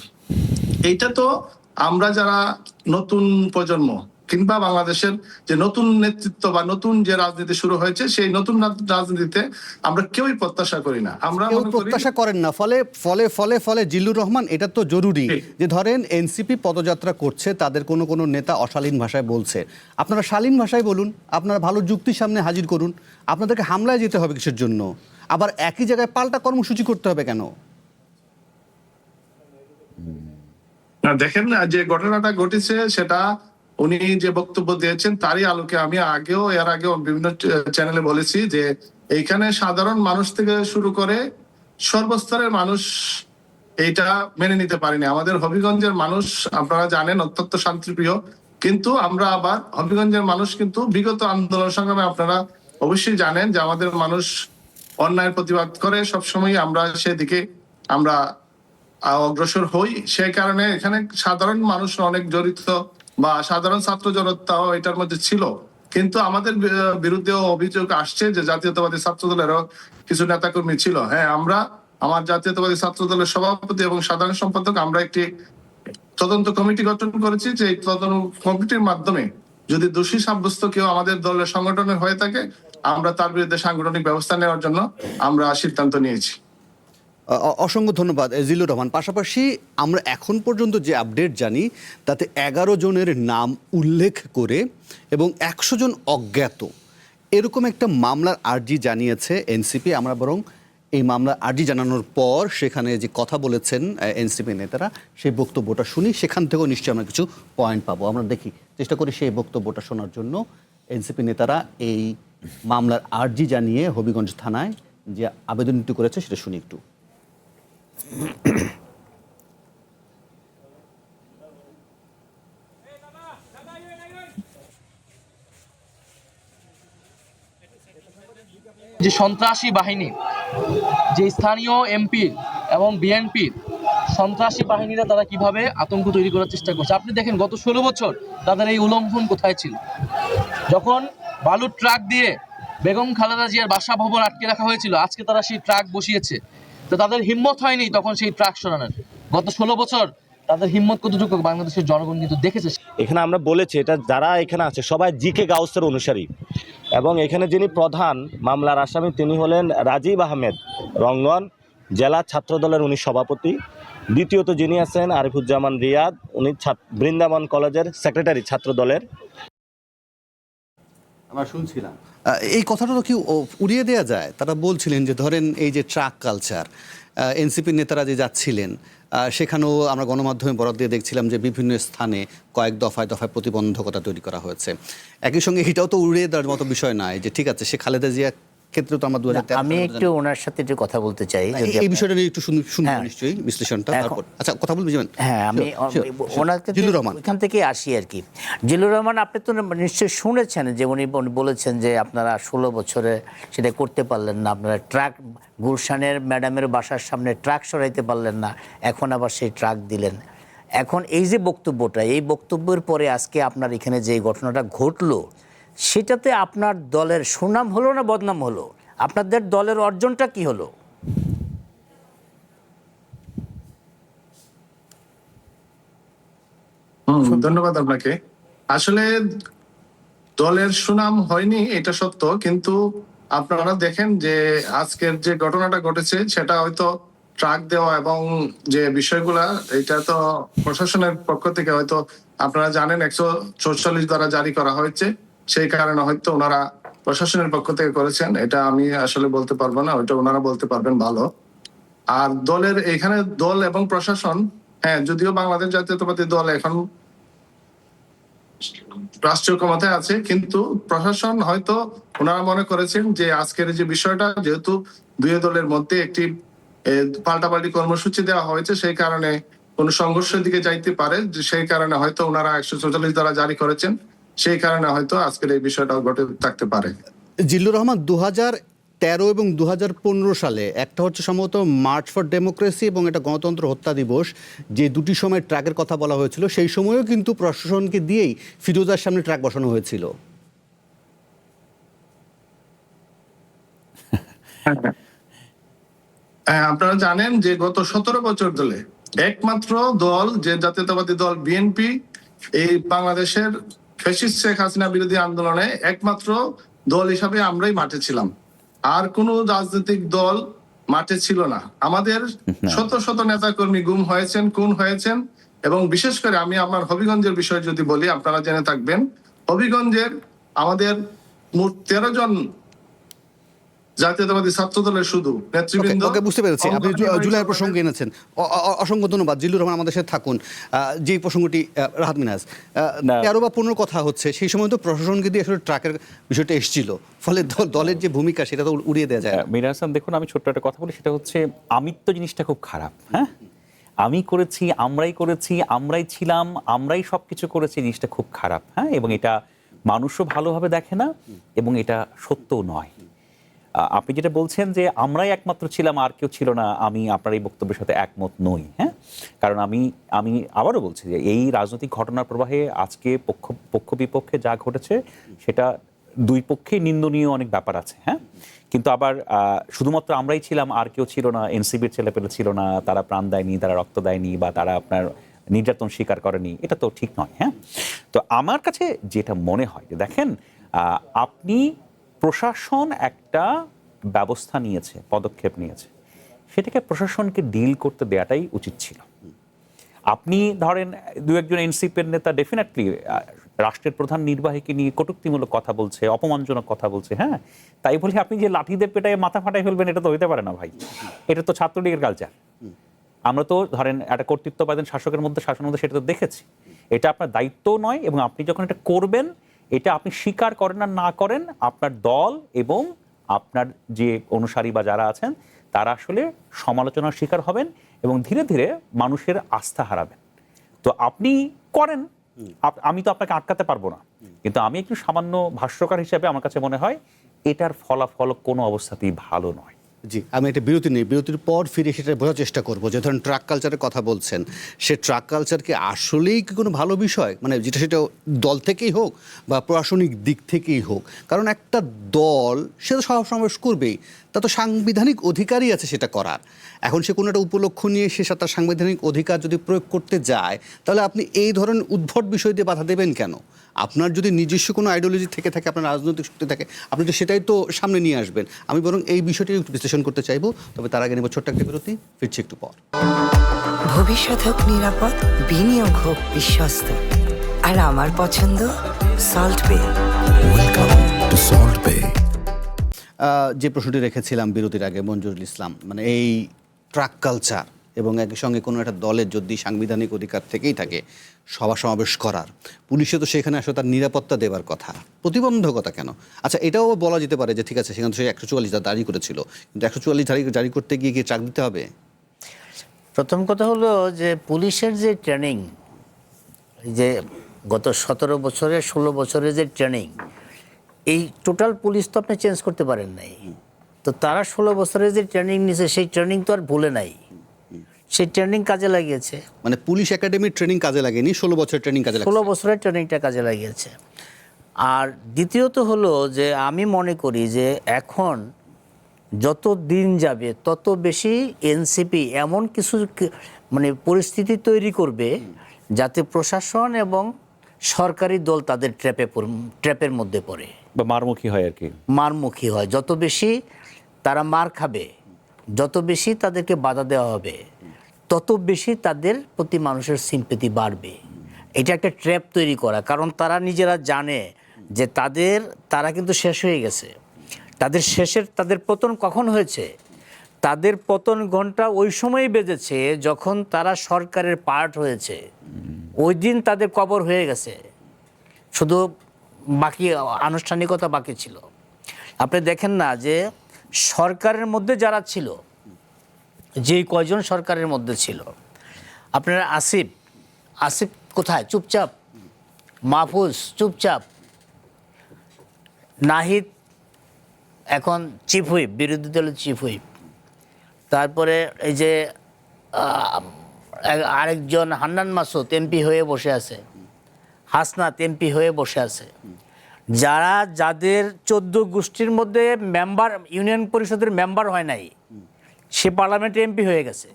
এইটা তো আমরা যারা নতুন প্রজন্ম কিংবা বাংলাদেশের যে নতুন নেতৃত্ব বা নতুন যে রাজনীতি শুরু হয়েছে, সেই নতুন রাজনীতিতে আমরা কেউই প্রত্যাশা করি না। আমরা প্রত্যাশা করেন না, ফলে ফলে ফলে ফলে জিল্লুর রহমান, এটা তো জরুরি যে ধরেন এনসিপি পদযাত্রা করছে, তাদের কোনো কোনো নেতা অশালীন ভাষায় বলছে, আপনারা শালীন ভাষায় বলুন, আপনারা ভালো যুক্তির সামনে হাজির করুন। আপনাদেরকে হামলায় যেতে হবে কিসের জন্য? আবার একই জায়গায় পাল্টা কর্মসূচি করতে হবে কেন? দেখেন যে ঘটনাটা ঘটেছে, সেটা উনি যে বক্তব্য দিয়েছেন তারই আলোকে আমি এর আগেও বিভিন্ন চ্যানেলে বলেছি যে এইখানে সাধারণ মানুষ থেকে শুরু করে সর্বস্তরের মানুষ এইটা মেনে নিতে পারেনি। আমাদের হবিগঞ্জের মানুষ আপনারা জানেন অত্যন্ত শান্তিপ্রিয়, কিন্তু আমরা আবার হবিগঞ্জের মানুষ কিন্তু বিগত আন্দোলন সংগ্রামে আপনারা অবশ্যই জানেন যে আমাদের মানুষ অন্যায়ের প্রতিবাদ করে, সবসময় আমরা সেদিকে আমরা অগ্রসর হই। সেই কারণে এখানে সাধারণ মানুষ অনেক জড়িত বা সাধারণ ছাত্র জনতাও এটার মধ্যে ছিল। কিন্তু আমাদের বিরুদ্ধেও অভিযোগ আসছে যে জাতীয়তাবাদী ছাত্র দলেরও কিছু নেতাকর্মী ছিল। হ্যাঁ, আমার জাতীয়তাবাদী ছাত্র দলের সভাপতি এবং সাধারণ সম্পাদক আমরা একটি তদন্ত কমিটি গঠন করেছি, যে এই তদন্ত কমিটির মাধ্যমে যদি দোষী সাব্যস্ত কেউ আমাদের দলের সংগঠনে হয়ে থাকে, আমরা তার বিরুদ্ধে সাংগঠনিক ব্যবস্থা নেওয়ার জন্য আমরা সিদ্ধান্ত নিয়েছি। অসংখ্য ধন্যবাদ জিল্লুর রহমান। পাশাপাশি আমরা এখন পর্যন্ত যে আপডেট জানি তাতে 11 জনের নাম উল্লেখ করে এবং 100 জন অজ্ঞাত, এরকম একটা মামলার আর্জি জানিয়েছে এনসিপি। আমরা বরং এই মামলার আর্জি জানানোর পর সেখানে যে কথা বলেছেন এনসিপি নেতারা, সেই বক্তব্যটা শুনি, সেখান থেকেও নিশ্চয়ই আমরা কিছু পয়েন্ট পাবো। আমরা দেখি, চেষ্টা করি সেই বক্তব্যটা শোনার জন্য। এনসিপি নেতারা এই মামলার আর্জি জানিয়ে হবিগঞ্জ থানায় যে আবেদনটি করেছে সেটা শুনি একটু। যে সন্ত্রাসী বাহিনী, যে স্থানীয় এমপির এবং বিএনপির সন্ত্রাসী বাহিনীরা তারা কিভাবে আতঙ্ক তৈরি করার চেষ্টা করছে। আপনি দেখেন গত 16 বছর তাদের এই উল্লঙ্ঘন কোথায় ছিল। যখন বালুর ট্রাক দিয়ে বেগম খালেদা জিয়ার বাসা ভবন আটকে রাখা হয়েছিল, আজকে তারা সেই ট্রাক বসিয়েছে, তো তাদের হিম্মত হয়নি তখন সেই ট্রাক সরানোর। গত 16 বছর তাদের হিম্মত কতটুকু বাংলাদেশের জনগণ কিন্তু দেখেছে। এখানে আমরা বলেছি, এটা যারা এখানে আছে সবাই জিকে গাউসের অনুসারী, এবং এখানে যিনি প্রধান মামলার আসামি তিনি হলেন রাজীব আহমেদ, রঙ্গন জেলা ছাত্রদলের উনি সভাপতি। দ্বিতীয়ত যিনি আছেন আরিফুজ্জামান রিয়াদ, উনি বৃন্দাবন কলেজের সেক্রেটারি ছাত্রদলের। আমরা শুনছিলাম এই কথাটা তো কি উড়িয়ে দেওয়া যায়? তারা বলছিলেন যে ধরেন এই যে ট্রাক কালচার, এনসিপির নেতারা যে যাচ্ছিলেন সেখানেও আমরা গণমাধ্যমে বরাদ দিয়ে দেখছিলাম যে বিভিন্ন স্থানে কয়েক দফায় দফায় প্রতিবন্ধকতা তৈরি করা হয়েছে। একই সঙ্গে এটাও তো উড়িয়ে দেওয়ার মতো বিষয় নয় যে ঠিক আছে, সে খালেদা জিয়া ক্ষেত্রে তো আমরা 2013 আমি একটু ওনার সাথে একটু কথা বলতে চাই যদি এই বিষয়টা নিয়ে একটু শুনবো হ্যাঁ। নিশ্চয়ই বিশ্লেষণটা, এখন- তারপর আচ্ছা কথা বলবি যাবেন। হ্যাঁ, আমি ওনাকে জিল্লুর রহমান। এখান থেকে আসি আর কি। জিল্লুর রহমান, আপনি তো নিশ্চয়ই শুনেছেন যে উনি বলেছেন যে আপনারা 16 বছরে সেটা করতে পারলেন না, আপনারা ট্রাক গুলশানের ম্যাডামের বাসার সামনে ট্রাক সরাইতে পারলেন না, এখন আবার সেই ট্রাক দিলেন। এখন এই যে বক্তব্যটা, এই বক্তব্যের পরে আজকে আপনার এখানে যে ঘটনাটা ঘটলো, সেটাতে আপনার দলের সুনাম হলো না বদনাম হলো? আপনাদের দলের অর্জনটা কি হলো? ধন্যবাদ আপনাকে। আসলে দলের সুনাম হয়নি এটা সত্য, কিন্তু আপনারা দেখেন যে আজকের যে ঘটনাটা ঘটেছে সেটা হয়তো ট্রাক দেওয়া এবং যে বিষয়গুলা, এটা তো প্রশাসনের পক্ষ থেকে হয়তো আপনারা জানেন 144 দ্বারা জারি করা হয়েছে, সেই কারণে হয়তো ওনারা প্রশাসনের পক্ষ থেকে করেছেন, এটা আমি আসলে বলতে পারবো না, ওইটা ওনারা বলতে পারবেন ভালো। আর দলের এখানে দল এবং প্রশাসন, হ্যাঁ যদিও বাংলাদেশ জাতীয়তাবাদী দল এখন রাষ্ট্রীয় ক্ষমতায় আছে, কিন্তু প্রশাসন হয়তো ওনারা মনে করেছেন যে আজকের যে বিষয়টা, যেহেতু দুই দলের মধ্যে একটি পাল্টাপাল্টি কর্মসূচি দেওয়া হয়েছে, সেই কারণে কোনো সংঘর্ষের দিকে যাইতে পারে, সেই কারণে হয়তো ওনারা 144 দ্বারা জারি করেছেন, সেই কারণে হয়তো আজকের এই বিষয়টা ঘটে থাকতে পারে। জিল্লুর রহমান, 2013 এবং 2015 সালে একটা হচ্ছে সম্ভবত মার্চ ফর ডেমোক্রেসি এবং এটা গণতন্ত্র হত্যা দিবস, যে দুটি সময় ট্রাকের কথা বলা হয়েছিল, সেই সময়ও কিন্তু প্রশাসনকে দিয়েই ফিরোজার সামনে ট্রাক বসানো হয়েছিল। হ্যাঁ, আপনারা জানেন যে গত 17 বছর ধরে একমাত্র দল যে জাতীয়তাবাদী দল বিএনপি এই বাংলাদেশের ফ্যাসিস্ট শেখ হাসিনা বিরোধী আন্দোলনে একমাত্র দল হিসাবে আমরাই মাঠে ছিলাম, আর কোনো রাজনৈতিক দল মাঠে ছিল না। আমাদের শত শত নেতা কর্মী গুম হয়েছেন, খুন হয়েছেন, এবং বিশেষ করে আমি আমার হবিগঞ্জের বিষয় যদি বলি, আপনারা জেনে থাকবেন, হবিগঞ্জের আমাদের মোট 13 জন জাতীয়তাবাদী ছাত্র দলের শুধু নেতৃবৃন্দ। ওকে, বুঝতে পেরেছি। আপনি জুলাইয়ের প্রসঙ্গে এনেছেন, অসংখ্য ধন্যবাদ। জিল্লুর রহমান আমাদের সাথে থাকুন। যে প্রসঙ্গটি রাহাত মিনাজ, 13 বা 15 কথা হচ্ছে, সেই সময় তো প্রশাসনকে দিয়ে আসলে ট্রাকের বিষয়টা এসেছিল, ফলে দলের যে ভূমিকা সেটা তো উড়িয়ে দেওয়া যায় না। মিরাজ হাসান, দেখুন আমি ছোট্ট একটা কথা বলি, সেটা হচ্ছে আমিত্ব জিনিসটা খুব খারাপ। হ্যাঁ, আমি করেছি, আমরাই করেছি, আমরাই ছিলাম, আমরাই সবকিছু করেছি, জিনিসটা খুব খারাপ। হ্যাঁ, এবং এটা মানুষও ভালোভাবে দেখে না, এবং এটা সত্যও নয়। আপনি যেটা বলছেন যে আমরাই একমাত্র ছিলাম, আর কেউ ছিল না, আমি আপনার এই বক্তব্যের সাথে একমত নই। হ্যাঁ, কারণ আমি আবারও বলছি যে এই রাজনৈতিক ঘটনার প্রবাহে আজকে পক্ষ বিপক্ষে যা ঘটেছে সেটা দুই পক্ষে নিন্দনীয় অনেক ব্যাপার আছে। হ্যাঁ, কিন্তু আবার শুধুমাত্র আমরাই ছিলাম, আর কেউ ছিল না, এনসিবির ছেলেপেলে ছিল না, তারা প্রাণ দেয়নি, তারা রক্ত দেয়নি, বা তারা আপনার নির্যাতন স্বীকার করেনি, এটা তো ঠিক নয়। হ্যাঁ, তো আমার কাছে যেটা মনে হয় যে দেখেন, আপনি প্রশাসন একটা ব্যবস্থা নিয়েছে, পদক্ষেপ নিয়েছে, সেটাকে প্রশাসনকে ডিল করতে দেওয়াটাই উচিত ছিল। আপনি ধরেন দু একজন এনসিপির নেতা ডেফিনেটলি রাষ্ট্রের প্রধান নির্বাহীকে নিয়ে কটূক্তিমূলক কথা বলছে, অপমানজনক কথা বলছে, হ্যাঁ, তাই বলে আপনি যে লাঠি দিয়ে পেটায় মাথা ফাটাই ফেলবেন, এটা তো হইতে পারে না ভাই। এটা তো ছাত্রলীগের কালচার। আমরা তো ধরেন একটা কর্তৃত্ববাদী শাসকের মধ্যে সেটা তো দেখেছি। এটা আপনার দায়িত্বও নয়, এবং আপনি যখন এটা করবেন, এটা আপনি স্বীকার করেন আর না করেন, আপনার দল এবং আপনার যে অনুসারী বা যারা আছেন তারা আসলে সমালোচনার শিকার হবেন, এবং ধীরে ধীরে মানুষের আস্থা হারাবেন। তো আপনি করেন, আমি তো আপনাকে আটকাতে পারবো না, কিন্তু আমি একটু সামান্য ভাষ্যকার হিসেবে আমার কাছে মনে হয় এটার ফলাফল কোনো অবস্থাতেই ভালো নয়। জি, আমি একটা বিরতি নিই, বিরতির পর ফিরে সেটা বোঝার চেষ্টা করবো যে ধরেন ট্রাক কালচারের কথা বলছেন, সে ট্রাক কালচার কি আসলেই কি কোনো ভালো বিষয়, মানে যেটা সেটা দল থেকেই হোক বা প্রশাসনিক দিক থেকেই হোক, কারণ একটা দল সে তো সমাবেশ করবেই, তা তো সাংবিধানিক অধিকারই আছে সেটা করার। এখন সে কোনো একটা উপলক্ষ নিয়ে সে তার সাংবিধানিক অধিকার যদি প্রয়োগ করতে যায়, তাহলে আপনি এই ধরনের উদ্ভট বিষয় দিয়ে বাধা দেবেন কেন? আপনার যদি নিজস্ব কোনো আইডিওলজি থেকে থাকে, আপনার রাজনৈতিক শক্তি থাকে, আপনি তো সেটাই তো সামনে নিয়ে আসবেন। আমি বরং এই বিষয়টি একটু বিশ্লেষণ করতে চাইবো, তবে তার আগে নেব ছোট্ট একটা বিরতি, ফিরছি একটু পর। ভবিষ্যৎ হোক নিরাপদ, বিনিয়োগ হোক বিশ্বস্ত, আর আমার পছন্দ সল্ট বে। ওয়েলকাম টু সল্ট বে। যে প্রশ্নটি রেখেছিলাম বিরতির আগে, মঞ্জুরুল ইসলাম, মানে এই ট্রাক কালচার এবং একই সঙ্গে কোনো একটা দলের যদি সাংবিধানিক অধিকার থেকেই থাকে সভা সমাবেশ করার, পুলিশে তো সেখানে আসলে তার নিরাপত্তা দেওয়ার কথা, প্রতিবন্ধকতা কেন? আচ্ছা, এটাও বলা যেতে পারে যে ঠিক আছে সেখানে তো সে 144 জারি করেছিল, কিন্তু 144 জারি করতে গিয়ে কি ট্রাক দিতে হবে? প্রথম কথা হলো যে পুলিশের যে ট্রেনিং, যে গত 17 বছরের 16 বছরের যে ট্রেনিং, এই টোটাল পুলিশ তো আপনি চেঞ্জ করতে পারেন নাই। তো তারা 16 বছরের যে ট্রেনিং নিয়েছে সেই ট্রেনিং তো আর ভুলে নাই, সেই ট্রেনিং কাজে লাগিয়েছে। মানে পুলিশ একাডেমির ট্রেনিং কাজে লাগেনি, 16 বছরের ট্রেনিং কাজে লাগছে। 16 বছরের ট্রেনিংটা কাজে লাগিয়েছে। আর দ্বিতীয়ত হলো যে আমি মনে করি যে এখন যত দিন যাবে তত বেশি এনসিপি এমন কিছু মানে পরিস্থিতি তৈরি করবে যাতে প্রশাসন এবং সরকারি দল তাদের ট্র্যাপের মধ্যে পড়ে বা মারমুখী হয় আর কি, মারমুখী হয়। যত বেশি তারা মার খাবে, যত বেশি তাদেরকে বাধা দেওয়া হবে, তত বেশি তাদের প্রতি মানুষের সিম্পেথি বাড়বে। এটা একটা ট্র্যাপ তৈরি করা, কারণ তারা নিজেরা জানে যে তারা কিন্তু শেষ হয়ে গেছে। তাদের পতন কখন হয়েছে? তাদের পতন ঘন্টা ওই সময়ই বেজেছে যখন তারা সরকারের পার্ট হয়েছে। ওই দিন তাদের কবর হয়ে গেছে, শুধু বাকি আনুষ্ঠানিকতা বাকি ছিল। আপনি দেখেন না যে সরকারের মধ্যে যারা ছিল, যেই কয়জন সরকারের মধ্যে ছিল, আপনার আসিফ কোথায়? চুপচাপ। মাহফুজ চুপচাপ। নাহিদ এখন চিফ হুইপ, বিরোধী দলের চিফ হুইপ। তারপরে এই যে আরেকজন হান্নান মাসুদ এমপি হয়ে বসে আছে, হাসনাত এমপি হয়ে বসে আছে। যাদের 14 গোষ্ঠীর মধ্যে মেম্বার, ইউনিয়ন পরিষদের মেম্বার হয় নাই, সে পার্লামেন্টে এমপি হয়ে গেছে।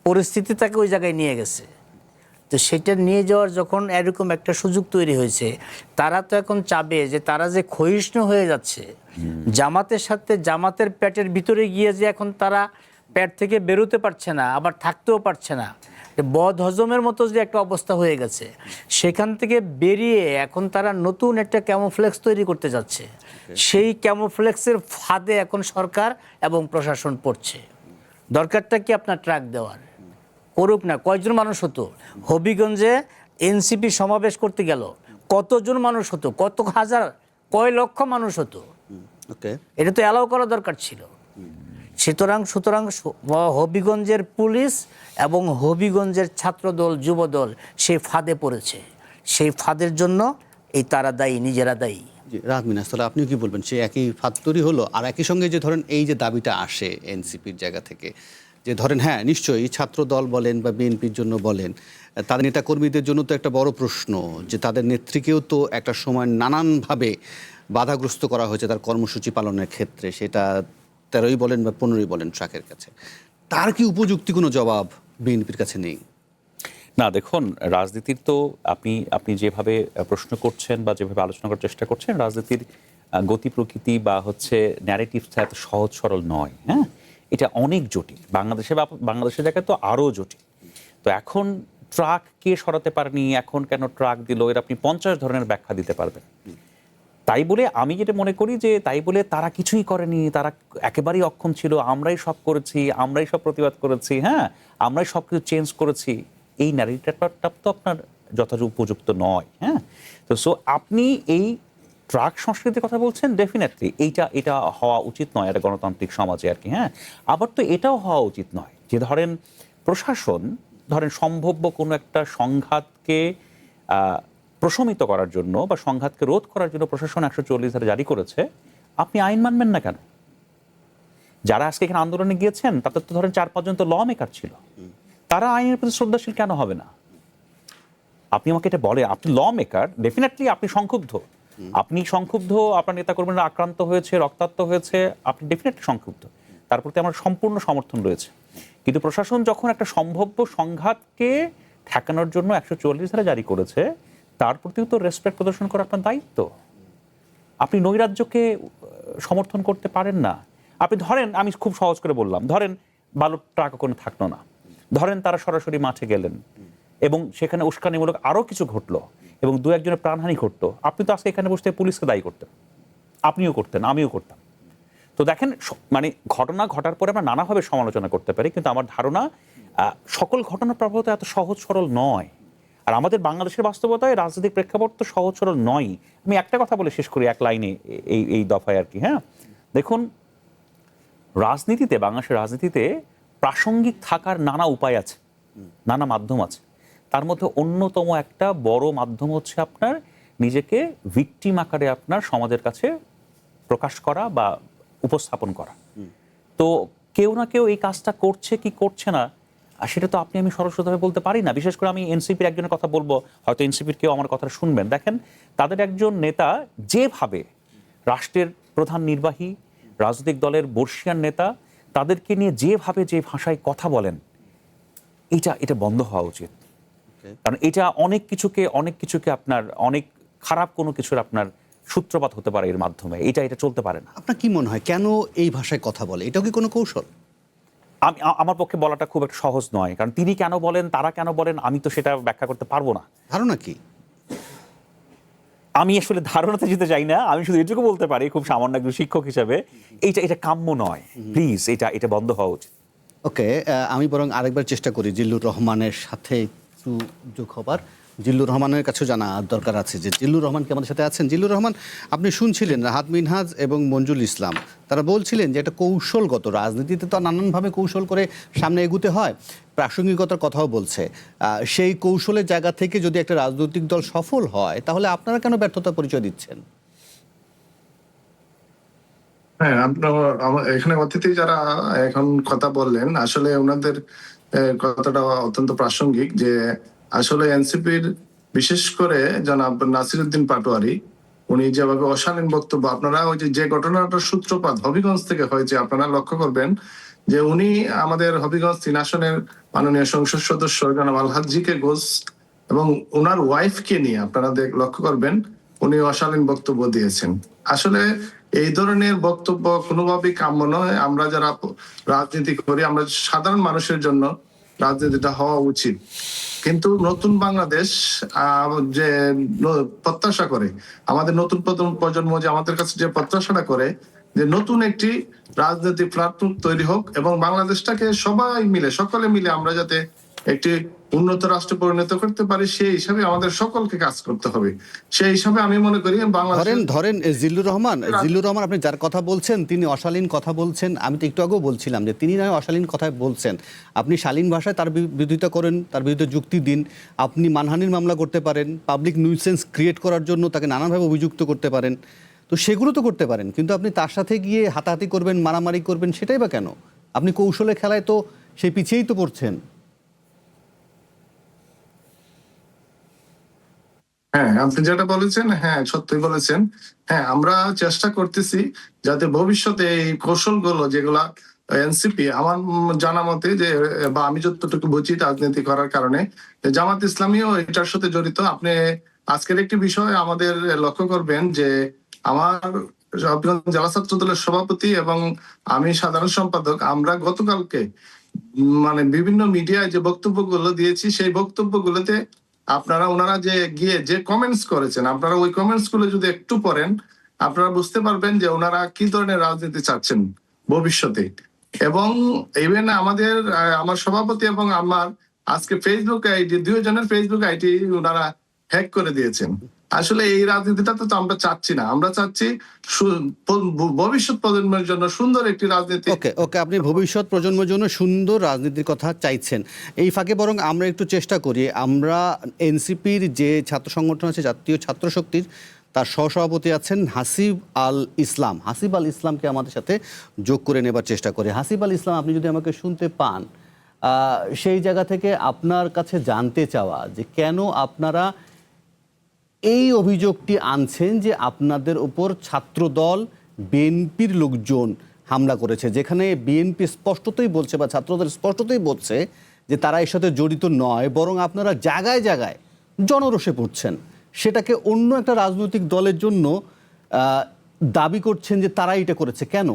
পরিস্থিতি তাকে ওই জায়গায় নিয়ে গেছে। তো সেটা নিয়ে যাওয়ার যখন এরকম একটা সুযোগ তৈরি হয়েছে, তারা তো এখন চাবে যে তারা যে ক্ষয়িষ্ণু হয়ে যাচ্ছে জামাতের সাথে, জামাতের পেটের ভিতরে গিয়ে যে এখন তারা পেট থেকে বেরোতে পারছে না, আবার থাকতেও পারছে না, বদ হজমের মতো যে একটা অবস্থা হয়ে গেছে, সেখান থেকে বেরিয়ে এখন তারা নতুন একটা ক্যামোফ্লেক্স তৈরি করতে যাচ্ছে। সেই ক্যামোফ্লেক্সের ফাঁদে এখন সরকার এবং প্রশাসন পড়ছে। দরকারটা কি আপনার ট্রাক দেওয়ার? করুক না। কয়জন মানুষ হতো হবিগঞ্জে এনসিপি সমাবেশ করতে গেল? কতজন মানুষ হতো? কত হাজার, কয় লক্ষ মানুষ হতো? এটা তো অ্যালাউ করা দরকার ছিল। সুতরাং হবিগঞ্জের পুলিশ এবং হবিগঞ্জের ছাত্রদল, যুবদল সেই ফাঁদে পড়েছে। সেই ফাঁদের জন্য তারা দায়ী, নিজেরা দায়ী। রাত মিনাস, তাহলে আপনিও কি বলবেন? সে একই ফাঁদ তৈরি হলো। আর একই সঙ্গে যে ধরেন এই যে দাবিটা আসে এনসিপির জায়গা থেকে, যে ধরেন হ্যাঁ নিশ্চয়ই ছাত্র দল বলেন বা বিএনপির জন্য বলেন, তাদের নেতা কর্মীদের জন্য তো একটা বড় প্রশ্ন যে তাদের নেত্রীকেও তো একটা সময় নানানভাবে বাধাগ্রস্ত করা হয়েছে তার কর্মসূচি পালনের ক্ষেত্রে, সেটা 13ই বলেন বা 15ই বলেন ট্রাকের কাছে। তার কি উপযুক্তি কোনো জবাব বিএনপির কাছে নেই? না, দেখুন, রাজনীতির তো আপনি যেভাবে প্রশ্ন করছেন বা যেভাবে আলোচনা করার চেষ্টা করছেন, রাজনীতির গতি প্রকৃতি বা হচ্ছে ন্যারেটিভটা এত সহজ সরল নয়। হ্যাঁ, এটা অনেক জটিল। বাংলাদেশের জায়গায় তো আরও জটিল। তো এখন ট্রাক কে সরাতে পারেনি, এখন কেন ট্রাক দিল, এর আপনি 50 ধরনের ব্যাখ্যা দিতে পারবেন। তাই বলে আমি যেটা মনে করি যে তাই বলে তারা কিছুই করেনি, তারা একেবারেই অক্ষম ছিল, আমরাই সব করেছি, আমরাই সব প্রতিবাদ করেছি, হ্যাঁ আমরাই সব কিছু চেঞ্জ করেছি, এই ন্যারেটিভটা তো আপনার যথাযথ উপযুক্ত নয়। হ্যাঁ, তো সো আপনি এই ট্রাক সংস্কৃতির কথা বলছেন, ডেফিনেটলি এটা হওয়া উচিত নয় একটা গণতান্ত্রিক সমাজে আর কি। হ্যাঁ, আবার তো এটাও হওয়া উচিত নয় যে ধরেন প্রশাসন সম্ভাব্য কোনো একটা সংঘাতকে প্রশমিত করার জন্য বা সংঘাতকে রোধ করার জন্য প্রশাসন 144 ধারা জারি করেছে, আপনি আইন মানবেন না কেন? যারা আজকে এখানে আন্দোলনে গিয়েছেন তাদের তো ধরেন 4-5 জন তো ল মেকার ছিল, তারা আইনের প্রতি শ্রদ্ধাশীল কেন হবে না? আপনি আমাকে এটা বলে, আপনি ল মেকার, ডেফিনেটলি আপনি সংক্ষুব্ধ, আপনার নেতাকর্মীরা আক্রান্ত হয়েছে, রক্তাক্ত হয়েছে, আপনি ডেফিনেটলি সংক্ষুব্ধ, তার প্রতি আমার সম্পূর্ণ সমর্থন রয়েছে। কিন্তু প্রশাসন যখন একটা সম্ভাব্য সংঘাতকে ঠেকানোর জন্য 144 ধারা জারি করেছে, তার প্রতিও তো রেসপেক্ট প্রদর্শন করা আপনার দায়িত্ব। আপনি নৈরাজ্যকে সমর্থন করতে পারেন না। আপনি ধরেন, আমি খুব সহজ করে বললাম, ধরেন বালুর ট্রাক কোনো থাকলো না, ধরেন তারা সরাসরি মাঠে গেলেন এবং সেখানে উস্কানিমূলক আরও কিছু ঘটলো এবং 2-1 প্রাণহানি ঘটলো, আপনি তো আজকে এখানে বসতে পুলিশকে দায়ী করতেন, আপনিও করতেন, আমিও করতাম। তো দেখেন, মানে ঘটনা ঘটার পরে আমরা নানাভাবে সমালোচনা করতে পারি, কিন্তু আমার ধারণা সকল ঘটনার প্রবাহ তো এত সহজ সরল নয়, আর আমাদের বাংলাদেশের বাস্তবতায় রাজনৈতিক প্রেক্ষাপট তো সহজ সরল নয়। আমি একটা কথা বলে শেষ করি এক লাইনে এই দফায় আর কি। হ্যাঁ, দেখুন, রাজনীতিতে, বাংলাদেশের রাজনীতিতে প্রাসঙ্গিক থাকার নানা উপায় আছে, নানা মাধ্যম আছে। তার মধ্যে অন্যতম একটা বড় মাধ্যম হচ্ছে আপনার নিজেকে ভিকটিম আকারে আপনার সমাজের কাছে প্রকাশ করা বা উপস্থাপন করা। তো কেউ না কেউ এই কাজটা করছে কি করছে না, আর সেটা তো আপনি আমি সরাসরিভাবে বলতে পারি না। বিশেষ করে আমি এনসিপির একজনের কথা বলবো, হয়তো এনসিপির কেউ আমার কথা শুনবেন। দেখেন, তাদের একজন নেতা যেভাবে রাষ্ট্রের প্রধান নির্বাহী, রাজনৈতিক দলের বর্ষিয়ান নেতা, তাদেরকে নিয়ে যেভাবে যে ভাষায় কথা বলেন, এটা বন্ধ হওয়া উচিত। কারণ এটা অনেক কিছুকে আপনার অনেক খারাপ কোনো কিছুর আপনার সূত্রপাত হতে পারে এর মাধ্যমে। এটা চলতে পারে না। আপনার কি মনে হয় কেন এই ভাষায় কথা বলে? এটাও কি কোনো কৌশল? আমার পক্ষে বলাটা খুব একটা সহজ নয়, কারণ তিনি কেন বলেন, তারা কেন বলেন, আমি তো সেটা ব্যাখ্যা করতে পারবো না। ধারণা কি? আমি আসলে ধারণাতে যেতে চাই না, আমি শুধু এটুকু বলতে পারি খুব সামান্য একজন শিক্ষক হিসেবে, এটা কাম্য নয়। প্লিজ, এটা বন্ধ হওয়া উচিত। ওকে, আমি বরং আরেকবার চেষ্টা করি জিল্লুর রহমানের সাথে একটু যোগ হবার। জিল্লুর রহমানের কাছেও জানা দরকার আছে যে জিল্লুর রহমান কি আমাদের সাথে আছেন? জিল্লুর রহমান, আপনি শুনছিলেন রাহাত মিনহাজ এবং মঞ্জুল ইসলাম, তারা বলছিলেন যে এটা কৌশলগত, রাজনীতিতে তো নানানভাবে কৌশল করে সামনে এগুতে হয়, প্রাসঙ্গিকতার কথাও বলছে। সেই কৌশলের জায়গা থেকে যদি একটা রাজনৈতিক দল সফল হয়, তাহলে আপনারা কেন ব্যর্থতা পরিচয় দিচ্ছেন? হ্যাঁ, আপনার এখানে অতিথি যারা এখন কথা বললেন, আসলে ওনাদের কথাটা অত্যন্ত প্রাসঙ্গিক। যে আসলে এনসিপির বিশেষ করে জনাব নাসিরউদ্দিন পাটোয়ারি, উনি যেভাবে অশালীন বক্তব্য, আপনারা ওই যে ঘটনাটার সূত্রপাত হবিগঞ্জ থেকে হয়েছে, আপনারা লক্ষ্য করবেন যে উনি আমাদের হবিগঞ্জ ৩ আসনের মাননীয় সংসদ সদস্য জনাব আলহাজ্জিকে গোস এবং ওনার ওয়াইফকে নিয়ে আপনারা লক্ষ্য করবেন উনি অশালীন বক্তব্য দিয়েছেন। আসলে এই ধরনের বক্তব্য কোনোভাবেই কাম্য নয়। আমরা যারা রাজনীতি করি, আমরা সাধারণ মানুষের জন্য রাজনীতিটা হওয়া উচিত। কিন্তু নতুন বাংলাদেশ যে প্রত্যাশা করে, আমাদের নতুন প্রজন্ম যে আমাদের কাছে যে প্রত্যাশাটা করে যে নতুন একটি রাজনৈতিক প্ল্যাটফর্ম তৈরি হোক এবং বাংলাদেশটাকে সবাই মিলে, সকলে মিলে আমরা যাতে একটি উন্নত রাষ্ট্রে পরিণত করতে পারি, সেই হিসাবে আমাদের সকলকে কাজ করতে হবে। সেই হিসাবে আমি মনে করি ধরেন জিল্লুর রহমান, আপনি যার কথা বলছেন তিনি অশালীন কথা বলছেন। আমি তো একটু আগেও বলছিলাম যে তিনি নয় অশালীন কথা বলছেন, আপনি শালীন ভাষায় তার বিরোধিতা করেন, তার বিরুদ্ধে যুক্তি দিন। আপনি মানহানির মামলা করতে পারেন, পাবলিক নিউসেন্স ক্রিয়েট করার জন্য তাকে নানানভাবে অভিযুক্ত করতে পারেন, তো সেগুলো তো করতে পারেন। কিন্তু আপনি তার সাথে গিয়ে হাতাহাতি করবেন, মারামারি করবেন, সেটাই বা কেন? আপনি কৌশলে খেলায় তো সেই পিছিয়েই তো পড়ছেন। হ্যাঁ, আপনি যেটা বলেছেন, হ্যাঁ সত্যি বলেছেন। হ্যাঁ, আমরা চেষ্টা করতেছি যাতে ভবিষ্যতে এই কৌশলগুলো যেগুলা এনসিপি, আমার জানা মতে যে, বা আমি যতটুকু বুঝি রাজনীতি করার কারণে, জামাত ইসলামীও এটার সাথে জড়িত। আপনি আজকের একটি বিষয় আমাদের লক্ষ্য করবেন যে আমার জেলা ছাত্র দলের সভাপতি এবং আমি সাধারণ সম্পাদক, আমরা গতকালকে মানে বিভিন্ন মিডিয়ায় যে বক্তব্যগুলো দিয়েছি, সেই বক্তব্যগুলোতে আপনারা ওনারা যে গিয়ে যে কমেন্টস করেছেন, আপনারা ওই কমেন্টস গুলো যদি একটু পড়েন, আপনারা বুঝতে পারবেন যে ওনারা কি ধরনের রাজনীতি চাচ্ছেন ভবিষ্যতে। এবং ইভেন আমার সভাপতি এবং আমার আজকে ফেসবুক আইডি, 2 জনের ফেসবুক আইডি ওনারা হ্যাক করে দিয়েছেন। আসলে এই রাজনীতিটা তো আমরা চাচ্ছি না। আমরা চাচ্ছি ভবিষ্যৎ প্রজন্মের জন্য সুন্দর একটি রাজনীতি। ওকে, আপনি ভবিষ্যৎ প্রজন্মের জন্য সুন্দর রাজনীতির কথা চাইছেন। এই ফাঁকে বরং আমরা একটু চেষ্টা করি, আমরা এনসিপির যে ছাত্র সংগঠন আছে, জাতীয় ছাত্র শক্তির, তার সহসভাপতি আছেন হাসিব আল ইসলামকে আমাদের সাথে যোগ করে নেবার চেষ্টা করি। হাসিব আল ইসলাম, আপনি যদি আমাকে শুনতে পান, সেই জায়গা থেকে আপনার কাছে জানতে চাওয়া যে কেন আপনারা এই অভিযোগটি আনছেন যে আপনাদের উপর ছাত্রদল, বিএনপির লোকজন হামলা করেছে, যেখানে বিএনপি স্পষ্টতই বলছে বা ছাত্রদল স্পষ্টতই বলছে যে তারা এর সাথে জড়িত নয়, বরং আপনারা জায়গায় জায়গায় জনরোষে পড়ছেন, সেটাকে অন্য একটা রাজনৈতিক দলের জন্য দাবি করছেন যে তারা এটা করেছে। কেন?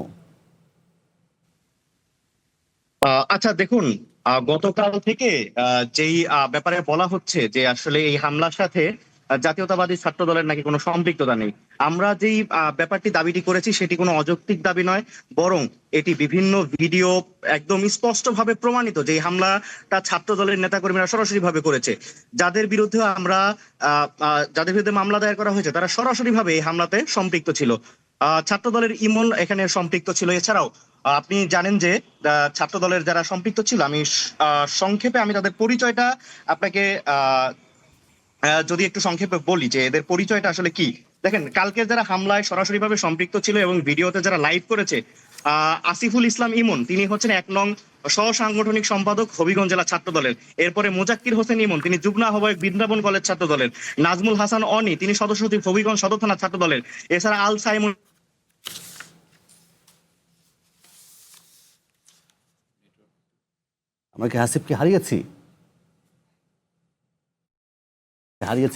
আচ্ছা দেখুন, গতকাল থেকে যেই ব্যাপারে বলা হচ্ছে যে আসলে এই হামলার সাথে জাতীয়তাবাদী ছাত্র দলের নাকি কোনো সম্পৃক্ততা নেই। আমরা যেই ব্যাপারটি দাবিটি করেছি সেটি কোনো অযৌক্তিক দাবি নয়, বরং এটি বিভিন্ন ভিডিও একদম স্পষ্টভাবে প্রমাণিত যে এই হামলাটা ছাত্র দলের নেতাকর্মীরা সরাসরি ভাবে করেছে। যাদের বিরুদ্ধে মামলা দায়ের করা হয়েছে তারা সরাসরি ভাবে এই হামলাতে সম্পৃক্ত ছিল। ছাত্র দলের ইমন এখানে সম্পৃক্ত ছিল। এছাড়াও আপনি জানেন যে ছাত্র দলের যারা সম্পৃক্ত ছিল, আমি সংক্ষেপে তাদের পরিচয়টা আপনাকে যদি একটু সংক্ষেপে বলি যে এদের পরিচয়টা আসলে কি। দেখেন, কালকে যারা হামলায় সরাসরি ভাবে সম্পৃক্ত ছিল এবং ভিডিওতে যারা লাইভ করেছে, আসিফুল ইসলাম ইমন তিনি হচ্ছেন 1 নং সহ সাংগঠনিক সম্পাদক হবিগঞ্জ জেলা ছাত্র দলের। এরপরে মোজাক্কির হোসেন ইমন তিনি যুগ্ম আহ্বায়ক বৃন্দাবন কলেজ ছাত্র দলের। নাজমুল হাসান অনি তিনি সদস্য সচিব হবিগঞ্জ সদর থানা ছাত্র দলের। এছাড়া আল সাইমুন আমরা কি হাসিবকে হারিয়েছি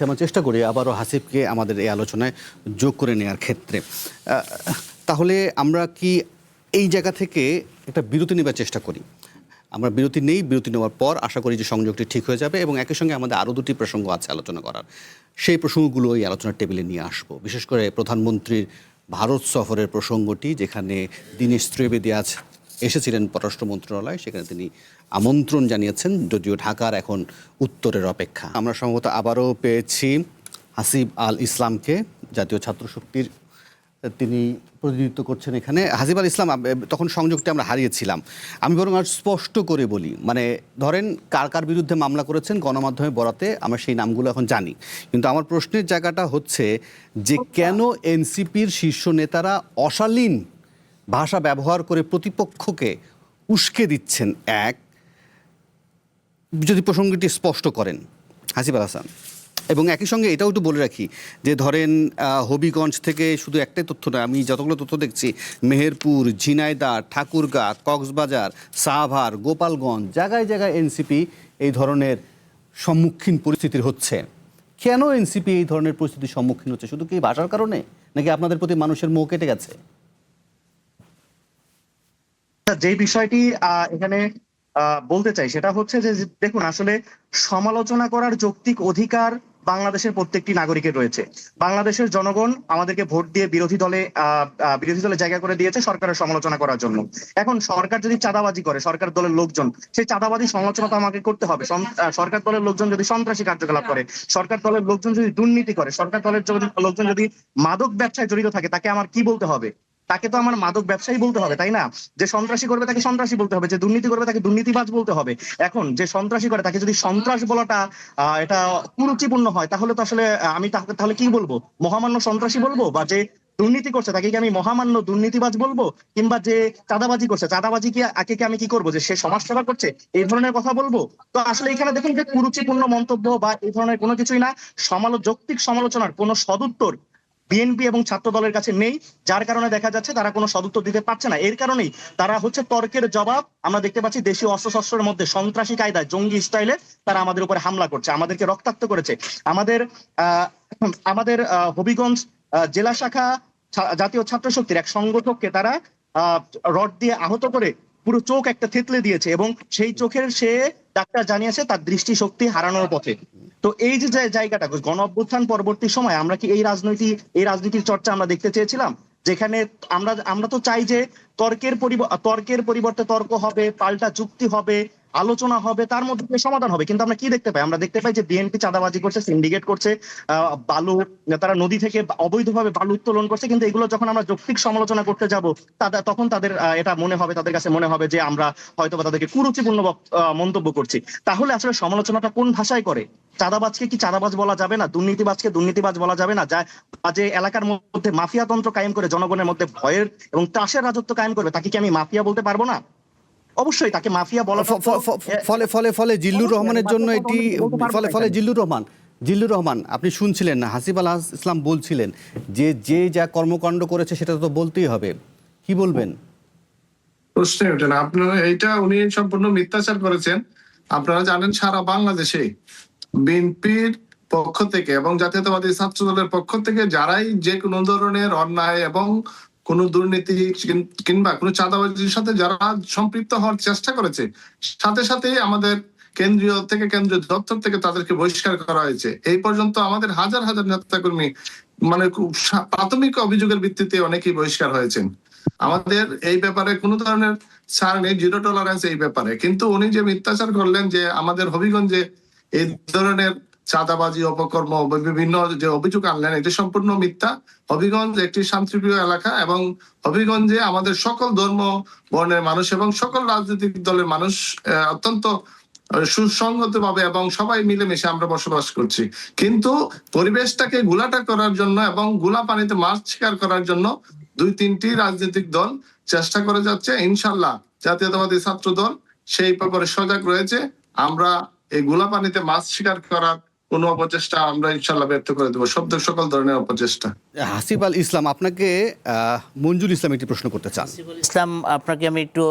আমরা চেষ্টা করি আবারও হাসিবকে আমাদের এই আলোচনায় যোগ করে নেওয়ার ক্ষেত্রে। তাহলে আমরা কি এই জায়গা থেকে একটা বিরতি নেবার চেষ্টা করি? আমরা বিরতি নেই, বিরতি নেওয়ার পর আশা করি যে সংযোগটি ঠিক হয়ে যাবে এবং একই সঙ্গে আমাদের আরও 2টি প্রসঙ্গ আছে আলোচনা করার। সেই প্রসঙ্গগুলো এই আলোচনার টেবিলে নিয়ে আসবো, বিশেষ করে প্রধানমন্ত্রীর ভারত সফরের প্রসঙ্গটি, যেখানে দীনেশ ত্রিবেদী আজ এসেছিলেন পররাষ্ট্র মন্ত্রণালয়, সেখানে তিনি আমন্ত্রণ জানিয়েছেন, যদিও ঢাকার এখন উত্তরের অপেক্ষা। আমরা সম্ভবত আবারও পেয়েছি হাসিব আল ইসলামকে, জাতীয় ছাত্র শক্তির তিনি প্রতিনিধিত্ব করছেন এখানে। হাসিব আল ইসলাম, তখন সংযোগটা আমরা হারিয়েছিলাম। আমি বরং আর স্পষ্ট করে বলি, মানে ধরেন কার কার বিরুদ্ধে মামলা করেছেন গণমাধ্যমে বরাতে আমরা সেই নামগুলো এখন জানি, কিন্তু আমার প্রশ্নের জায়গাটা হচ্ছে যে কেন এনসিপির শীর্ষ নেতারা অশালীন ভাষা ব্যবহার করে প্রতিপক্ষকে উস্কে দিচ্ছেন, যদি প্রসঙ্গটি স্পষ্ট করেন হাসিব আল হাসান। এবং একই সঙ্গে এটাও একটু বলে রাখি যে ধরেন হবিগঞ্জ থেকে শুধু একটাই তথ্য নয়, আমি যতগুলো তথ্য দেখছি মেহেরপুর, ঝিনাইদহ, ঠাকুরগাঁ, কক্সবাজার, সাভার, গোপালগঞ্জ, জায়গায় জায়গায় এনসিপি এই ধরনের সম্মুখীন পরিস্থিতির হচ্ছে। কেন এনসিপি এই ধরনের পরিস্থিতির সম্মুখীন হচ্ছে? শুধু কি ভাষার কারণে, নাকি আপনাদের প্রতি মানুষের মোহ কেটে গেছে? যে বিষয়টি এখানে বলতে চাই সেটা হচ্ছে যে দেখুন, আসলে সমালোচনা করার যৌক্তিক অধিকার বাংলাদেশের প্রত্যেকটি নাগরিকের রয়েছে। বাংলাদেশের জনগণ আমাদেরকে ভোট দিয়ে বিরোধী দলে জায়গা করে দিয়েছে সরকারের সমালোচনা করার জন্য। এখন সরকার যদি চাঁদাবাজি করে, সরকার দলের লোকজন সেই চাঁদাবাজি সমালোচনা তো আমাকে করতে হবে। সরকার দলের লোকজন যদি সন্ত্রাসী কার্যকলাপ করে, সরকার দলের লোকজন যদি দুর্নীতি করে, সরকার দলের লোকজন যদি মাদক ব্যবসায় জড়িত থাকে, তাকে আমার কি বলতে হবে? তাকে তো আমার মাদক ব্যবসায়ী বলতে হবে, তাই না? যে সন্ত্রাসী করবে তাকে সন্ত্রাসী বলতে হবে, যে দুর্নীতি করবে তাকে দুর্নীতিবাজ বলতে হবে। এখন যে সন্ত্রাসী করে তাকে যদি সন্ত্রাস বলাটা এটা কুরুচিপূর্ণ হয়, তাহলে তো আসলে আমি তাহলে কি বলবো? মহামান্য সন্ত্রাসী বলবো? বা যে দুর্নীতি করছে তাকে কি আমি মহামান্য দুর্নীতিবাজ বলবো? কিংবা যে চাঁদাবাজি করছে, চাঁদাবাজি কি আমি কি করবো? যে সে সমাজসেবা করছে, এই ধরনের কথা বলবো? তো আসলে এখানে দেখুন যে কুরুচিপূর্ণ মন্তব্য বা এই ধরনের কোনো কিছুই না, যৌক্তিক সমালোচনার কোনো সদুত্তর বিএনপি এবং ছাত্র দলের কাছে নেই, যার কারণে দেখা যাচ্ছে তারা কোনো সদুত্তর দিতে পারছে না। এর কারণেই তারা হচ্ছে তর্কের জবাব। আমরা দেখতে পাচ্ছি দেশীয় অস্ত্রশস্ত্রের মধ্যে সন্ত্রাসী কায়দায় জঙ্গি স্টাইলে তারা আমাদের উপরে হামলা করছে, আমাদেরকে রক্তাক্ত করেছে। আমাদের হবিগঞ্জ জেলা শাখা জাতীয় ছাত্র শক্তির এক সংগঠককে তারা রড দিয়ে আহত করে পুরো চোখ একটা থেতলে দিয়েছে এবং সেই চোখের সে ডাক্তার জানিয়েছে তার দৃষ্টিশক্তি হারানোর পথে। তো এই যে জায়গাটা গণ অভ্যুত্থান পরবর্তী সময় আমরা কি এই রাজনীতির চর্চা আমরা দেখতে চেয়েছিলাম? যেখানে আমরা তো চাই যে তর্কের পরিবর্তে তর্ক হবে, পাল্টা যুক্তি হবে, আলোচনা হবে, তার মধ্যে সমাধান হবে। কিন্তু আমরা কি দেখতে পাই? আমরা দেখতে পাই যে বিএনপি চাঁদাবাজি করছে, সিন্ডিকেট করছে, তারা নদী থেকে অবৈধভাবে বালু উত্তোলন করছে। কিন্তু এগুলো যখন আমরা যৌক্তিক সমালোচনা করতে যাব, তখন তাদের এটা মনে হবে, তাদের কাছে মনে হবে যে আমরা হয়তো তাদেরকে কুরুচিপূর্ণ মন্তব্য করছি। তাহলে আসলে সমালোচনাটা কোন ভাষায় করে? চাঁদাবাজকে কি চাঁদাবাজ বলা যাবে না? দুর্নীতিবাজকে দুর্নীতিবাজ বলা যাবে না? যে এলাকার মধ্যে মাফিয়া তন্ত্র কায়েম করে জনগণের মধ্যে ভয়ের এবং ত্রাসের রাজত্ব কায়েম করবে, তাকে কি আমি মাফিয়া বলতে পারবো না? অবশ্যই তাকে মাফিয়া বলা। ফলে জিল্লুর রহমানের জন্য এটি ফলে জিল্লুর রহমান আপনি শুনছিলেন না, হাসিব আল ইসলাম বলছিলেন যে যা কর্মকাণ্ড করেছে সেটা তো বলতেই হবে। কি বলবেন? প্রশ্নই ওঠে না। আপনারা এইটা উনি সম্পূর্ণ মিথ্যাচার করেছেন। আপনারা জানেন সারা বাংলাদেশে বিএনপির পক্ষ থেকে এবং জাতীয়তাবাদী ছাত্র দলের পক্ষ থেকে যারাই যে কোনো ধরনের অন্যায় এবং কোন দুর্নীতি কিংবা কোন চাঁদাবাজির সাথে যারা সম্পৃক্ত হওয়ার চেষ্টা করেছে, সাথে সাথে আমাদের কেন্দ্রীয় দপ্তর থেকে তাদেরকে বহিষ্কার করা হয়েছে। এই পর্যন্ত আমাদের হাজার হাজার নেতাকর্মী মানে খুব প্রাথমিক অভিযোগের ভিত্তিতে অনেকেই বহিষ্কার হয়েছেন। আমাদের এই ব্যাপারে কোনো ধরনের ছাড় নেই, জিরো টলারেন্স এই ব্যাপারে। কিন্তু উনি যে মিথ্যাচার করলেন যে আমাদের হবিগঞ্জে এই ধরনের চাঁদাবাজি, অপকর্ম, বিভিন্ন যে অভিযোগ আনলেন, এটি সম্পূর্ণ মিথ্যা। হবিগঞ্জ একটি শান্তিপ্রিয় এলাকা এবং হবিগঞ্জে আমাদের সকল ধর্ম বর্ণের মানুষ এবং সকল রাজনৈতিক দলের মানুষ অত্যন্ত সুসংগত ভাবে এবং সবাই মিলেমিশে আমরা বসবাস করছি। কিন্তু পরিবেশটাকে ঘোলাটা করার জন্য এবং ঘোলা পানিতে মাছ শিকার করার জন্য 2-3টি রাজনৈতিক দল চেষ্টা করে যাচ্ছে। ইনশাল্লাহ জাতীয়তাবাদী ছাত্র দল সেই ব্যাপারে সজাগ রয়েছে। আমরা এই ঘোলা পানিতে মাছ শিকার করার কোন অপচেষ্টা আমরা ইনশাল্লাহ ব্যর্থ করে দেবো, সকল ধরনের অপচেষ্টা। হাসিব আল ইসলাম, আপনাকে মঞ্জুল ইসলাম একটি প্রশ্ন করতে চান। ইসলাম, আপনাকে আমি একটু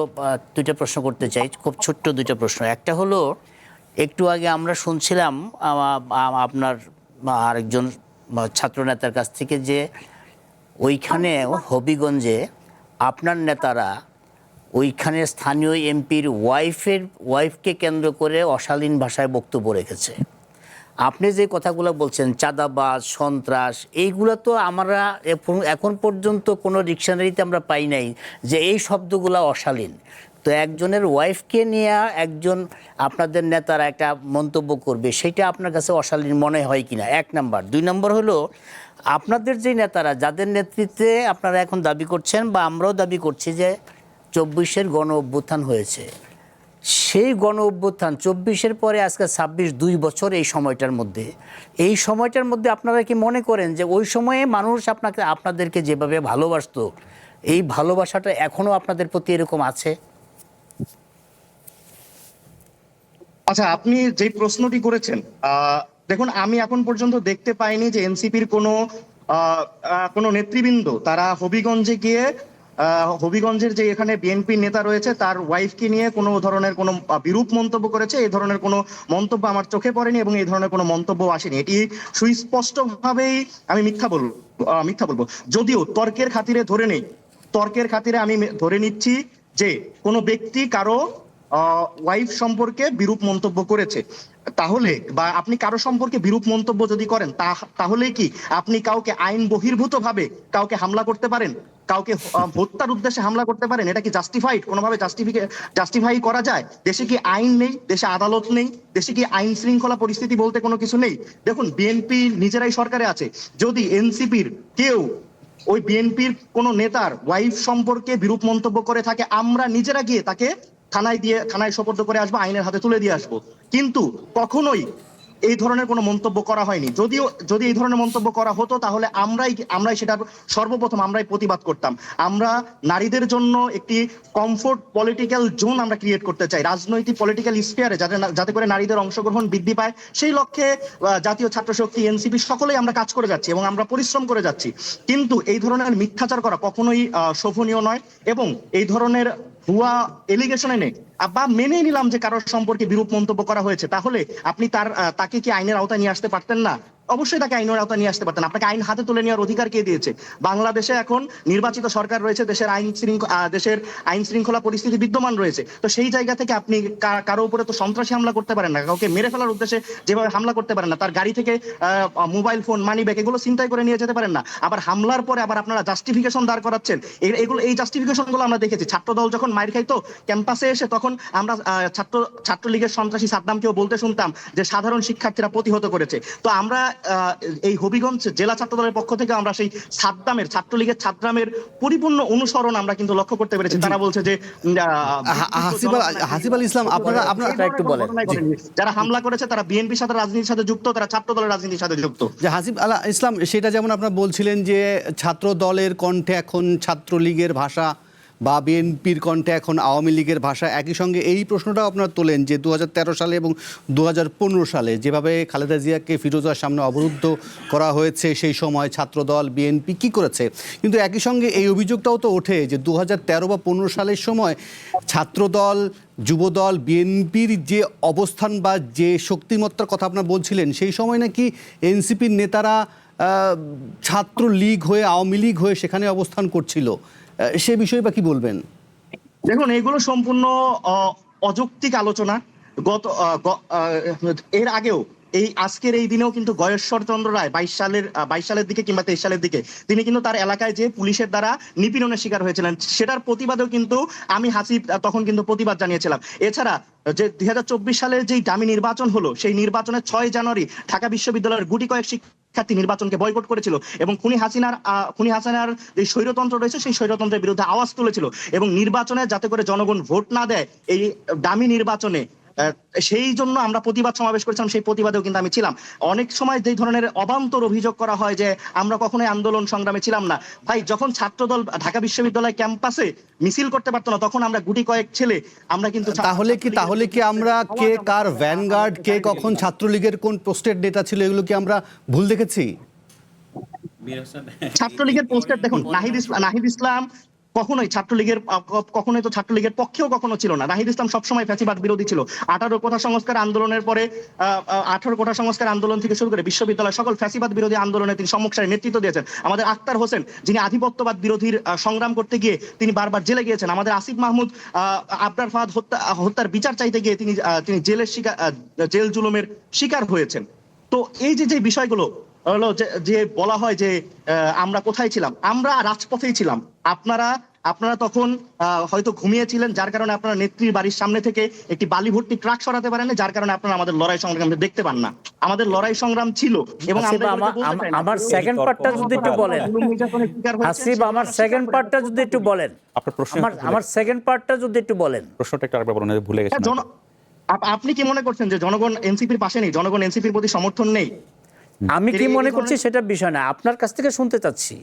দুইটা প্রশ্ন করতে চাই, খুব ছোট্ট দুইটা প্রশ্ন। একটা হলো, একটু আগে আমরা শুনছিলাম আপনার আরেকজন ছাত্র নেতার কাছ থেকে যে ওইখানে হবিগঞ্জে আপনার নেতারা ওইখানে স্থানীয় এমপির ওয়াইফকে কেন্দ্র করে অশালীন ভাষায় বক্তব্য রেখেছে। আপনি যে কথাগুলো বলছেন, চাঁদাবাজ, সন্ত্রাস, এইগুলো তো আমরা এখন পর্যন্ত কোনো ডিকশনারিতে আমরা পাই নাই যে এই শব্দগুলো অশালীন। তো একজনের ওয়াইফকে নিয়ে একজন আপনাদের নেতারা একটা মন্তব্য করবে, সেটা আপনার কাছে অশালীন মনে হয় কিনা, 1 নাম্বার। 2 নম্বর হলো, আপনাদের যে নেতারা যাদের নেতৃত্বে আপনারা এখন দাবি করছেন বা আমরাও দাবি করছি যে 24-এর গণ অভ্যুত্থান হয়েছে, সেই গণ অভ্যুত্থান 24-এর পরে আজকে 26, 2 বছর, এই সময়টার মধ্যে আপনারা কি মনে করেন যে ওই সময়ে মানুষ আপনাদেরকে যেভাবে ভালোবাসতো, এই ভালোবাসাটা এখনো আপনাদের প্রতি এরকম আছে? আচ্ছা, আপনি যে প্রশ্নটি করেছেন, দেখুন, আমি এখন পর্যন্ত দেখতে পাইনি যে এনসিপির কোনো নেতৃবৃন্দ তারা হবিগঞ্জে গিয়ে হবিগঞ্জের যে এখানে বিএনপি নেতা রয়েছে তার ওয়াইফকে নিয়ে কোনো ধরনের কোনো বিরূপ মন্তব্য করেছে। এই ধরনের কোনো মন্তব্য আমার চোখে পড়েনি এবং এই ধরনের কোনো মন্তব্য আসেনি। এটি সুস্পষ্টভাবেই আমি মিথ্যা বলবো। যদিও তর্কের খাতিরে আমি ধরে নিচ্ছি যে কোনো ব্যক্তি কারো ওয়াইফ সম্পর্কে বিরূপ মন্তব্য করেছে, তাহলে বা আপনি কারো সম্পর্কে বিরূপ মন্তব্য যদি করেন তাহলে কি আপনি কাউকে আইন বহির্ভূত ভাবে কাউকে হামলা করতে পারেন, কাউকে হত্যার উদ্দেশ্যে হামলা করতে পারেন? এটা কি জাস্টিফাইড? কোনোভাবে জাস্টিফাই করা যায়? দেশে কি আইন নেই? দেশে আদালত নেই? দেশে কি আইন শৃঙ্খলা পরিস্থিতি বলতে কোনো কিছু নেই? দেখুন, বিএনপি নিজেরাই সরকারে আছে। যদি এনসিপির কেউ ওই বিএনপির কোনো নেতার ওয়াইফ সম্পর্কে বিরূপ মন্তব্য করে থাকে, আমরা নিজেরা গিয়ে তাকে থানায় সোপর্দ করে আসবো, আইনের হাতে তুলে দিয়ে আসবো। কিন্তু কখনোই এই ধরনের কোনো মন্তব্য করা হয়নি। যদি এই ধরনের মন্তব্য করা হতো তাহলে আমরাই সেটার সর্বপ্রথম আমরাই প্রতিবাদ করতাম। আমরা নারীদের জন্য একটি কমফোর্ট পলিটিক্যাল জোন আমরা ক্রিয়েট করতে চাই, রাজনৈতিক পলিটিক্যাল স্ফিয়ারে, যাতে করে নারীদের অংশগ্রহণ বৃদ্ধি পায়। সেই লক্ষ্যে জাতীয় ছাত্র শক্তি, এনসিপি সকলেই আমরা কাজ করে যাচ্ছি এবং আমরা পরিশ্রম করে যাচ্ছি। কিন্তু এই ধরনের মিথ্যাচার করা কখনোই শোভনীয় নয় এবং এই ধরনের ভুয়া এলিগেশনে নেই বা মেনে নিলাম যে কারোর সম্পর্কে বিরূপ মন্তব্য করা হয়েছে, তাহলে আপনি তাকে কি আইনের আওতায় নিয়ে আসতে পারতেন না? অবশ্যই তাকে আইনের আওতায় নিয়ে আসতে পারতেন। আপনাকে আইন হাতে তুলে নেওয়ার অধিকার কে দিয়েছে? বাংলাদেশে এখন নির্বাচিত সরকার রয়েছে, দেশের আইন শৃঙ্খলা পরিস্থিতি বিদ্যমান রয়েছে। তো সেই জায়গা থেকে আপনি কারো উপরে তো সন্ত্রাসী হামলা করতে পারেন না, কাউকে মেরে ফেলার উদ্দেশ্যে যেভাবে হামলা করতে পারেন না, তার গাড়ি থেকে মোবাইল ফোন, মানি ব্যাগ এগুলো ছিনতাই করে নিয়ে যেতে পারেন না। আবার হামলার পরে আবার আপনারা জাস্টিফিকেশন দাঁড় করাচ্ছেন। এই জাস্টিফিকেশন গুলো আমরা দেখেছি। ছাত্রদল যখন মাইর খাইতো ক্যাম্পাসে এসে, তখন আমরা ছাত্রলীগের সন্ত্রাসী সাদ্দামকেও বলতে শুনতাম যে সাধারণ শিক্ষার্থীরা প্রতিহত করেছে। তো আমরা এই হবিগঞ্জ জেলা ছাত্র দলের পক্ষ থেকে আমরা সেই ছাত্রলীগের ছাত্রামের পরিপূর্ণ অনুসরণ আমরা কিন্তু লক্ষ্য করতে পেরেছি। তারা বলছে যে হাসিব আল ইসলাম, আপনারা একটু বলেন, যারা হামলা করেছে তারা বিএনপির সাথে রাজনীতির সাথে যুক্ত, তারা ছাত্র দলের রাজনীতির সাথে যুক্ত। যে হাসিব আল ইসলাম, সেটা যেমন আপনারা বলছিলেন যে ছাত্র দলের কণ্ঠে এখন ছাত্রলীগের ভাষা বা বিএনপির কণ্ঠে এখন আওয়ামী লীগের ভাষা, একই সঙ্গে এই প্রশ্নটাও আপনারা তোলেন যে 2013 সালে এবং 2015 সালে যেভাবে খালেদা জিয়াকে ফিরোজার সামনে অবরুদ্ধ করা হয়েছে, সেই সময় ছাত্রদল বিএনপি কি করেছে। কিন্তু একই সঙ্গে এই অভিযোগটাও তো ওঠে যে 2013 বা 15 সালের সময় ছাত্রদল, যুবদল, বিএনপির যে অবস্থান বা যে শক্তিমত্তার কথা আপনারা বলছিলেন, সেই সময় নাকি এনসিপির নেতারা ছাত্রলীগ হয়ে, আওয়ামী লীগ হয়ে সেখানে অবস্থান করছিল। সে বিষয়ে বা কি বলবেন? দেখুন, এগুলো সম্পূর্ণ অযৌক্তিক আলোচনা। এর আগেও এই আজকের এই দিনেও কিন্তু গয়েশ্বর চন্দ্র রায় 22 সালের দিকে কিংবা 23 সালের দিকে তিনি কিন্তু তার এলাকায় যে পুলিশের দ্বারা নিপীড়নের শিকার হয়েছিলেন, সেটার প্রতিবাদেও কিন্তু আমি হাসিব তখন কিন্তু প্রতিবাদ জানিয়েছিলাম। এছাড়া যে 2024 সালের যে ডামি নির্বাচন হলো, সেই নির্বাচনের 6 জানুয়ারি ঢাকা বিশ্ববিদ্যালয়ের গুটি কয়েক শিক্ষার্থী নির্বাচনকে বয়কট করেছিল এবং খুনি হাসিনার যে স্বৈরতন্ত্র রয়েছে সেই স্বৈরতন্ত্রের বিরুদ্ধে আওয়াজ তুলেছিল এবং নির্বাচনে যাতে করে জনগণ ভোট না দেয় এই ডামি নির্বাচনে, সেই জন্য আমরা প্রতিবাদ সমাবেশ করেছিলাম। সেই প্রতিবাদেও কিন্তু আমি ছিলাম। অনেক সময় যে ধরনের অবান্তর অভিযোগ করা হয় যে আমরা কখনোই আন্দোলন সংগ্রামে ছিলাম না, ভাই যখন ছাত্রদল ঢাকা বিশ্ববিদ্যালয় ক্যাম্পাসে মিছিল করতে পারতো না, তখন আমরা গুটি কয়েক ছেলে আমরা কিন্তু তাহলে কি আমরা কে কার ভ্যানগার্ড, কে কখন ছাত্রলীগের কোন পোস্টের নেতা ছিল, এগুলো কি আমরা ভুল দেখেছি? ছাত্রলীগের পোস্টার দেখুন, নাহিদ ইসলাম কখনোই ছাত্রলীগের পক্ষেও কখনো ছিল না। নাহিদ ইসলাম সবসময় ফ্যাসিবাদ বিরোধী ছিল। 18 কোটা সংস্কার আন্দোলনের পরে 18 কোটা সংস্কার আন্দোলন থেকে শুরু করে বিশ্ববিদ্যালয় সকল ফ্যাসিবাদ বিরোধী আন্দোলনে তিনি সম্মুখসারে নেতৃত্ব দিয়েছেন। আমাদের আক্তার হোসেন, যিনি আধিপত্যবাদ বিরোধীর সংগ্রাম করতে গিয়ে তিনি বারবার জেলে গিয়েছেন। আমাদের আসিফ মাহমুদ আবরার ফাহাদ হত্যার বিচার চাইতে গিয়ে তিনি জেল জুলুমের শিকার হয়েছেন। তো এই যে বিষয়গুলো হলো যে বলা হয় যে আমরা কোথায় ছিলাম, আমরা রাজপথেই ছিলাম। আপনারা তখন হয়তো ঘুমিয়েছিলেন, যার কারণে আপনারা নেত্রীর বাড়ির সামনে থেকে একটি বালি ভর্তি ট্রাক সরাতে পারেন, যার কারণে আপনারা আমাদের লড়াই সংগ্রাম দেখতে পান না। আমাদের লড়াই সংগ্রাম ছিল এবং আমার সেকেন্ড পার্টটা যদি একটু বলেন, হাসিব আমার সেকেন্ড পার্টটা যদি একটু বলেন, আমার সেকেন্ড পার্টটা যদি একটু বলেন, প্রশ্নটা একটু আরেকবার বলুন, ভুলে গেছেন। আপনি কি মনে করছেন যে জনগণ এনসিপির পাশে নেই, জনগণ এনসিপির প্রতি সমর্থন নেই? আমি কি মনে করছি সেটা বিষয় না, আপনার কাছ থেকে শুনতে চাচ্ছি।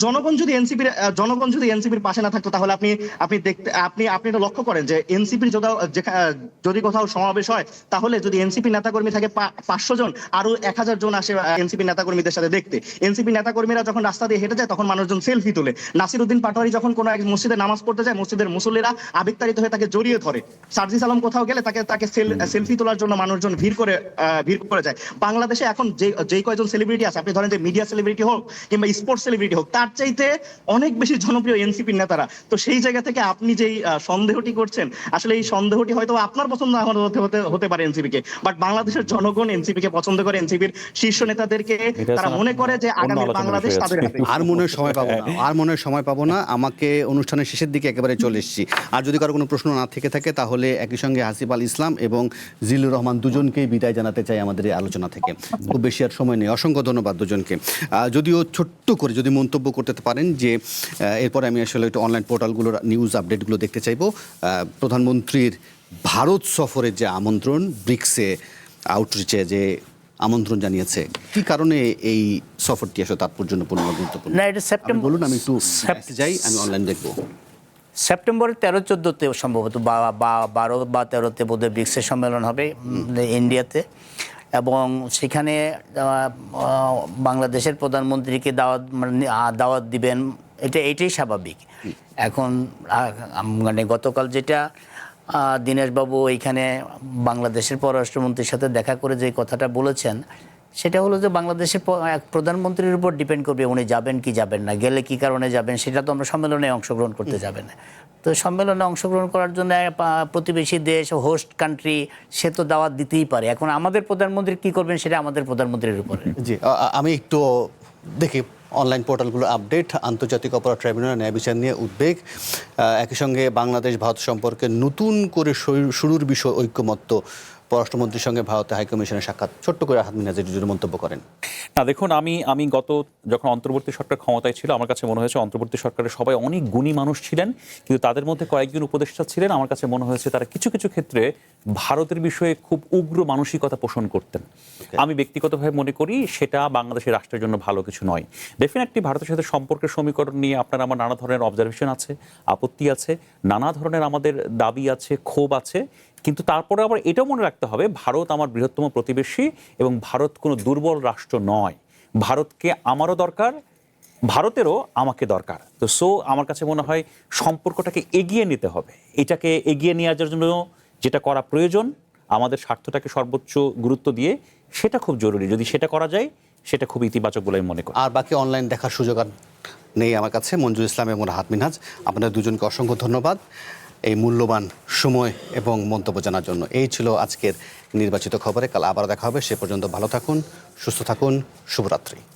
জনগণ যদি এনসিপির পাশে না থাকতো, তাহলে আপনি এটা লক্ষ্য করেন যে এনসিপির যদি কোথাও সমাবেশ হয়, তাহলে যদি এনসিপি নেতাকর্মী থাকে 500 জন, আরো 1000 জন আসে এনসিপি নেতাকর্মীদের সাথে দেখতে। এনসিপি নেতাকর্মীরা যখন রাস্তা দিয়ে হেঁটে যায়, তখন মানুষজন সেলফি তোলে। নাসিরউদ্দিন পাটোয়ারি যখন কোনো এক মসজিদে নামাজ পড়তে যায়, মসজিদের মুসল্লিরা আবেগতাড়িত হয়ে তাকে জড়িয়ে ধরে। সার্জিস আলম কোথাও গেলে তাকে সেলফি তোলার জন্য মানুষজন ভিড় করে যায়। বাংলাদেশে এখন যে কয়জন সেলিব্রিটি আছে, আপনি ধরেন যে মিডিয়া সেলিব্রিটি হোক কিংবা স্পোর্টস সেলিব্রিটি হোক, তার চাইতে অনেক বেশি জনপ্রিয় এনসিপির নেতারা। তো সেই জায়গা থেকে আপনি যেই সন্দেহটি করছেন, আসলে এই সন্দেহটি হয়তো আপনার পছন্দ হতে পারে এনসিপিকে, বাট বাংলাদেশের জনগণ এনসিপিকে পছন্দ করে। এনসিপির শীর্ষ নেতাদেরকে তারা মনে করে যে আগামী বাংলাদেশ তাদের হাতে। আর মনে সময় পাবো না, আমাকে অনুষ্ঠানের শেষের দিকে একেবারে চলে এসেছি। আর যদি কারো কোনো প্রশ্ন না থেকে থাকে, তাহলে একই সঙ্গে হাসিব আল ইসলাম এবং জিল্লুর রহমান দুজনকেই বিদায় জানাতে চাই আমাদের এই আলোচনা থেকে। খুব বেশি আর সময় নেই। অসংখ্য ধন্যবাদ দুজনকে। যদিও ছোট্ট করে যদি মন্তব্য করতে পারেন যে এরপরে আমি আসলে একটু অনলাইন পোর্টালগুলোর নিউজ আপডেটগুলো দেখতে চাইবো। প্রধানমন্ত্রীর ভারত সফরের যে আমন্ত্রণ, ব্রিক্সে আউটরিচে যে আমন্ত্রণ জানিয়েছে, কি কারণে এই সফরটি আসলে তাৎপর্যপূর্ণ গুরুত্বপূর্ণ? না, এটা সেপ্টেম্বর, বলুন, আমি একটু যাই, আমি অনলাইন দেখবো। সেপ্টেম্বরের 13-14-তে সম্ভবত 12 বা 13-তে বোধহয় ব্রিক্সের সম্মেলন হবে ইন্ডিয়াতে, এবং সেখানে বাংলাদেশের প্রধানমন্ত্রীকে দাওয়াত দিবেন, এটাই স্বাভাবিক। এখন মানে গতকাল যেটা দীনেশবাবু এইখানে বাংলাদেশের পররাষ্ট্রমন্ত্রীর সাথে দেখা করে যে কথাটা বলেছেন, সেটা হলো যে বাংলাদেশের প্রধানমন্ত্রীর উপর ডিপেন্ড করবে উনি যাবেন কি যাবেন না, গেলে কি কারণে যাবেন, সেটা তো আমরা সম্মেলনে অংশগ্রহণ করতে যাবেন না। তো সম্মেলনে অংশগ্রহণ করার জন্য প্রতিবেশী দেশ, হোস্ট কান্ট্রি, সে তো দাওয়াত দিতেই পারে। এখন আমাদের প্রধানমন্ত্রী কি করবেন সেটা আমাদের প্রধানমন্ত্রীর উপরে। জি, আমি একটু দেখি অনলাইন পোর্টালগুলো আপডেট। আন্তর্জাতিক অপরাধ ট্রাইব্যুনাল ন্যায় বিচার নিয়ে উদ্বেগ, একই সঙ্গে বাংলাদেশ ভারত সম্পর্কে নতুন করে শুরুর বিষয় ঐক্যমত্য, পররাষ্ট্রমন্ত্রীর সঙ্গে ভারতের হাইকমিশনের সাক্ষাৎ। ছোট্ট করে আহাদ মিনাজ যদি মন্তব্য করেন। না দেখুন, আমি যখন অন্তর্বর্তী সরকার ক্ষমতায় ছিল, আমার কাছে মনে হয়েছে অন্তর্বর্তী সরকারের সবাই অনেক গুণী মানুষ ছিলেন, কিন্তু তাদের মধ্যে কয়েকজন উপদেষ্টা ছিলেন, আমার কাছে মনে হয়েছে তারা কিছু কিছু ক্ষেত্রে ভারতের বিষয়ে খুব উগ্র মানসিকতা পোষণ করতেন। আমি ব্যক্তিগতভাবে মনে করি সেটা বাংলাদেশের রাষ্ট্রের জন্য ভালো কিছু নয়। ডেফিনেটলি ভারতের সাথে সম্পর্কের সমীকরণ নিয়ে আপনার আমার নানা ধরনের অবজারভেশন আছে, আপত্তি আছে, নানা ধরনের আমাদের দাবি আছে, ক্ষোভ আছে, কিন্তু তারপরে আবার এটাও মনে রাখতে হবে ভারত আমার বৃহত্তম প্রতিবেশী এবং ভারত কোনো দুর্বল রাষ্ট্র নয়। ভারতকে আমারও দরকার, ভারতেরও আমাকে দরকার। তো আমার কাছে মনে হয় সম্পর্কটাকে এগিয়ে নিতে হবে। এটাকে এগিয়ে নেওয়ার জন্য যেটা করা প্রয়োজন, আমাদের স্বার্থটাকে সর্বোচ্চ গুরুত্ব দিয়ে, সেটা খুব জরুরি। যদি সেটা করা যায়, সেটা খুব ইতিবাচক বলে মনে করি। আর বাকি অনলাইন দেখার সুযোগ আর নেই আমার কাছে। মঞ্জুর ইসলাম এবং আহাদ মিনহাজ, আপনাদের দুজনকে অসংখ্য ধন্যবাদ। এই মূল্যবান সময় এবং মন্তব্য জানার জন্য। এই ছিল আজকের নির্বাচিত খবরে। কাল আবার দেখা হবে। সে পর্যন্ত ভালো থাকুন, সুস্থ থাকুন, শুভরাত্রি।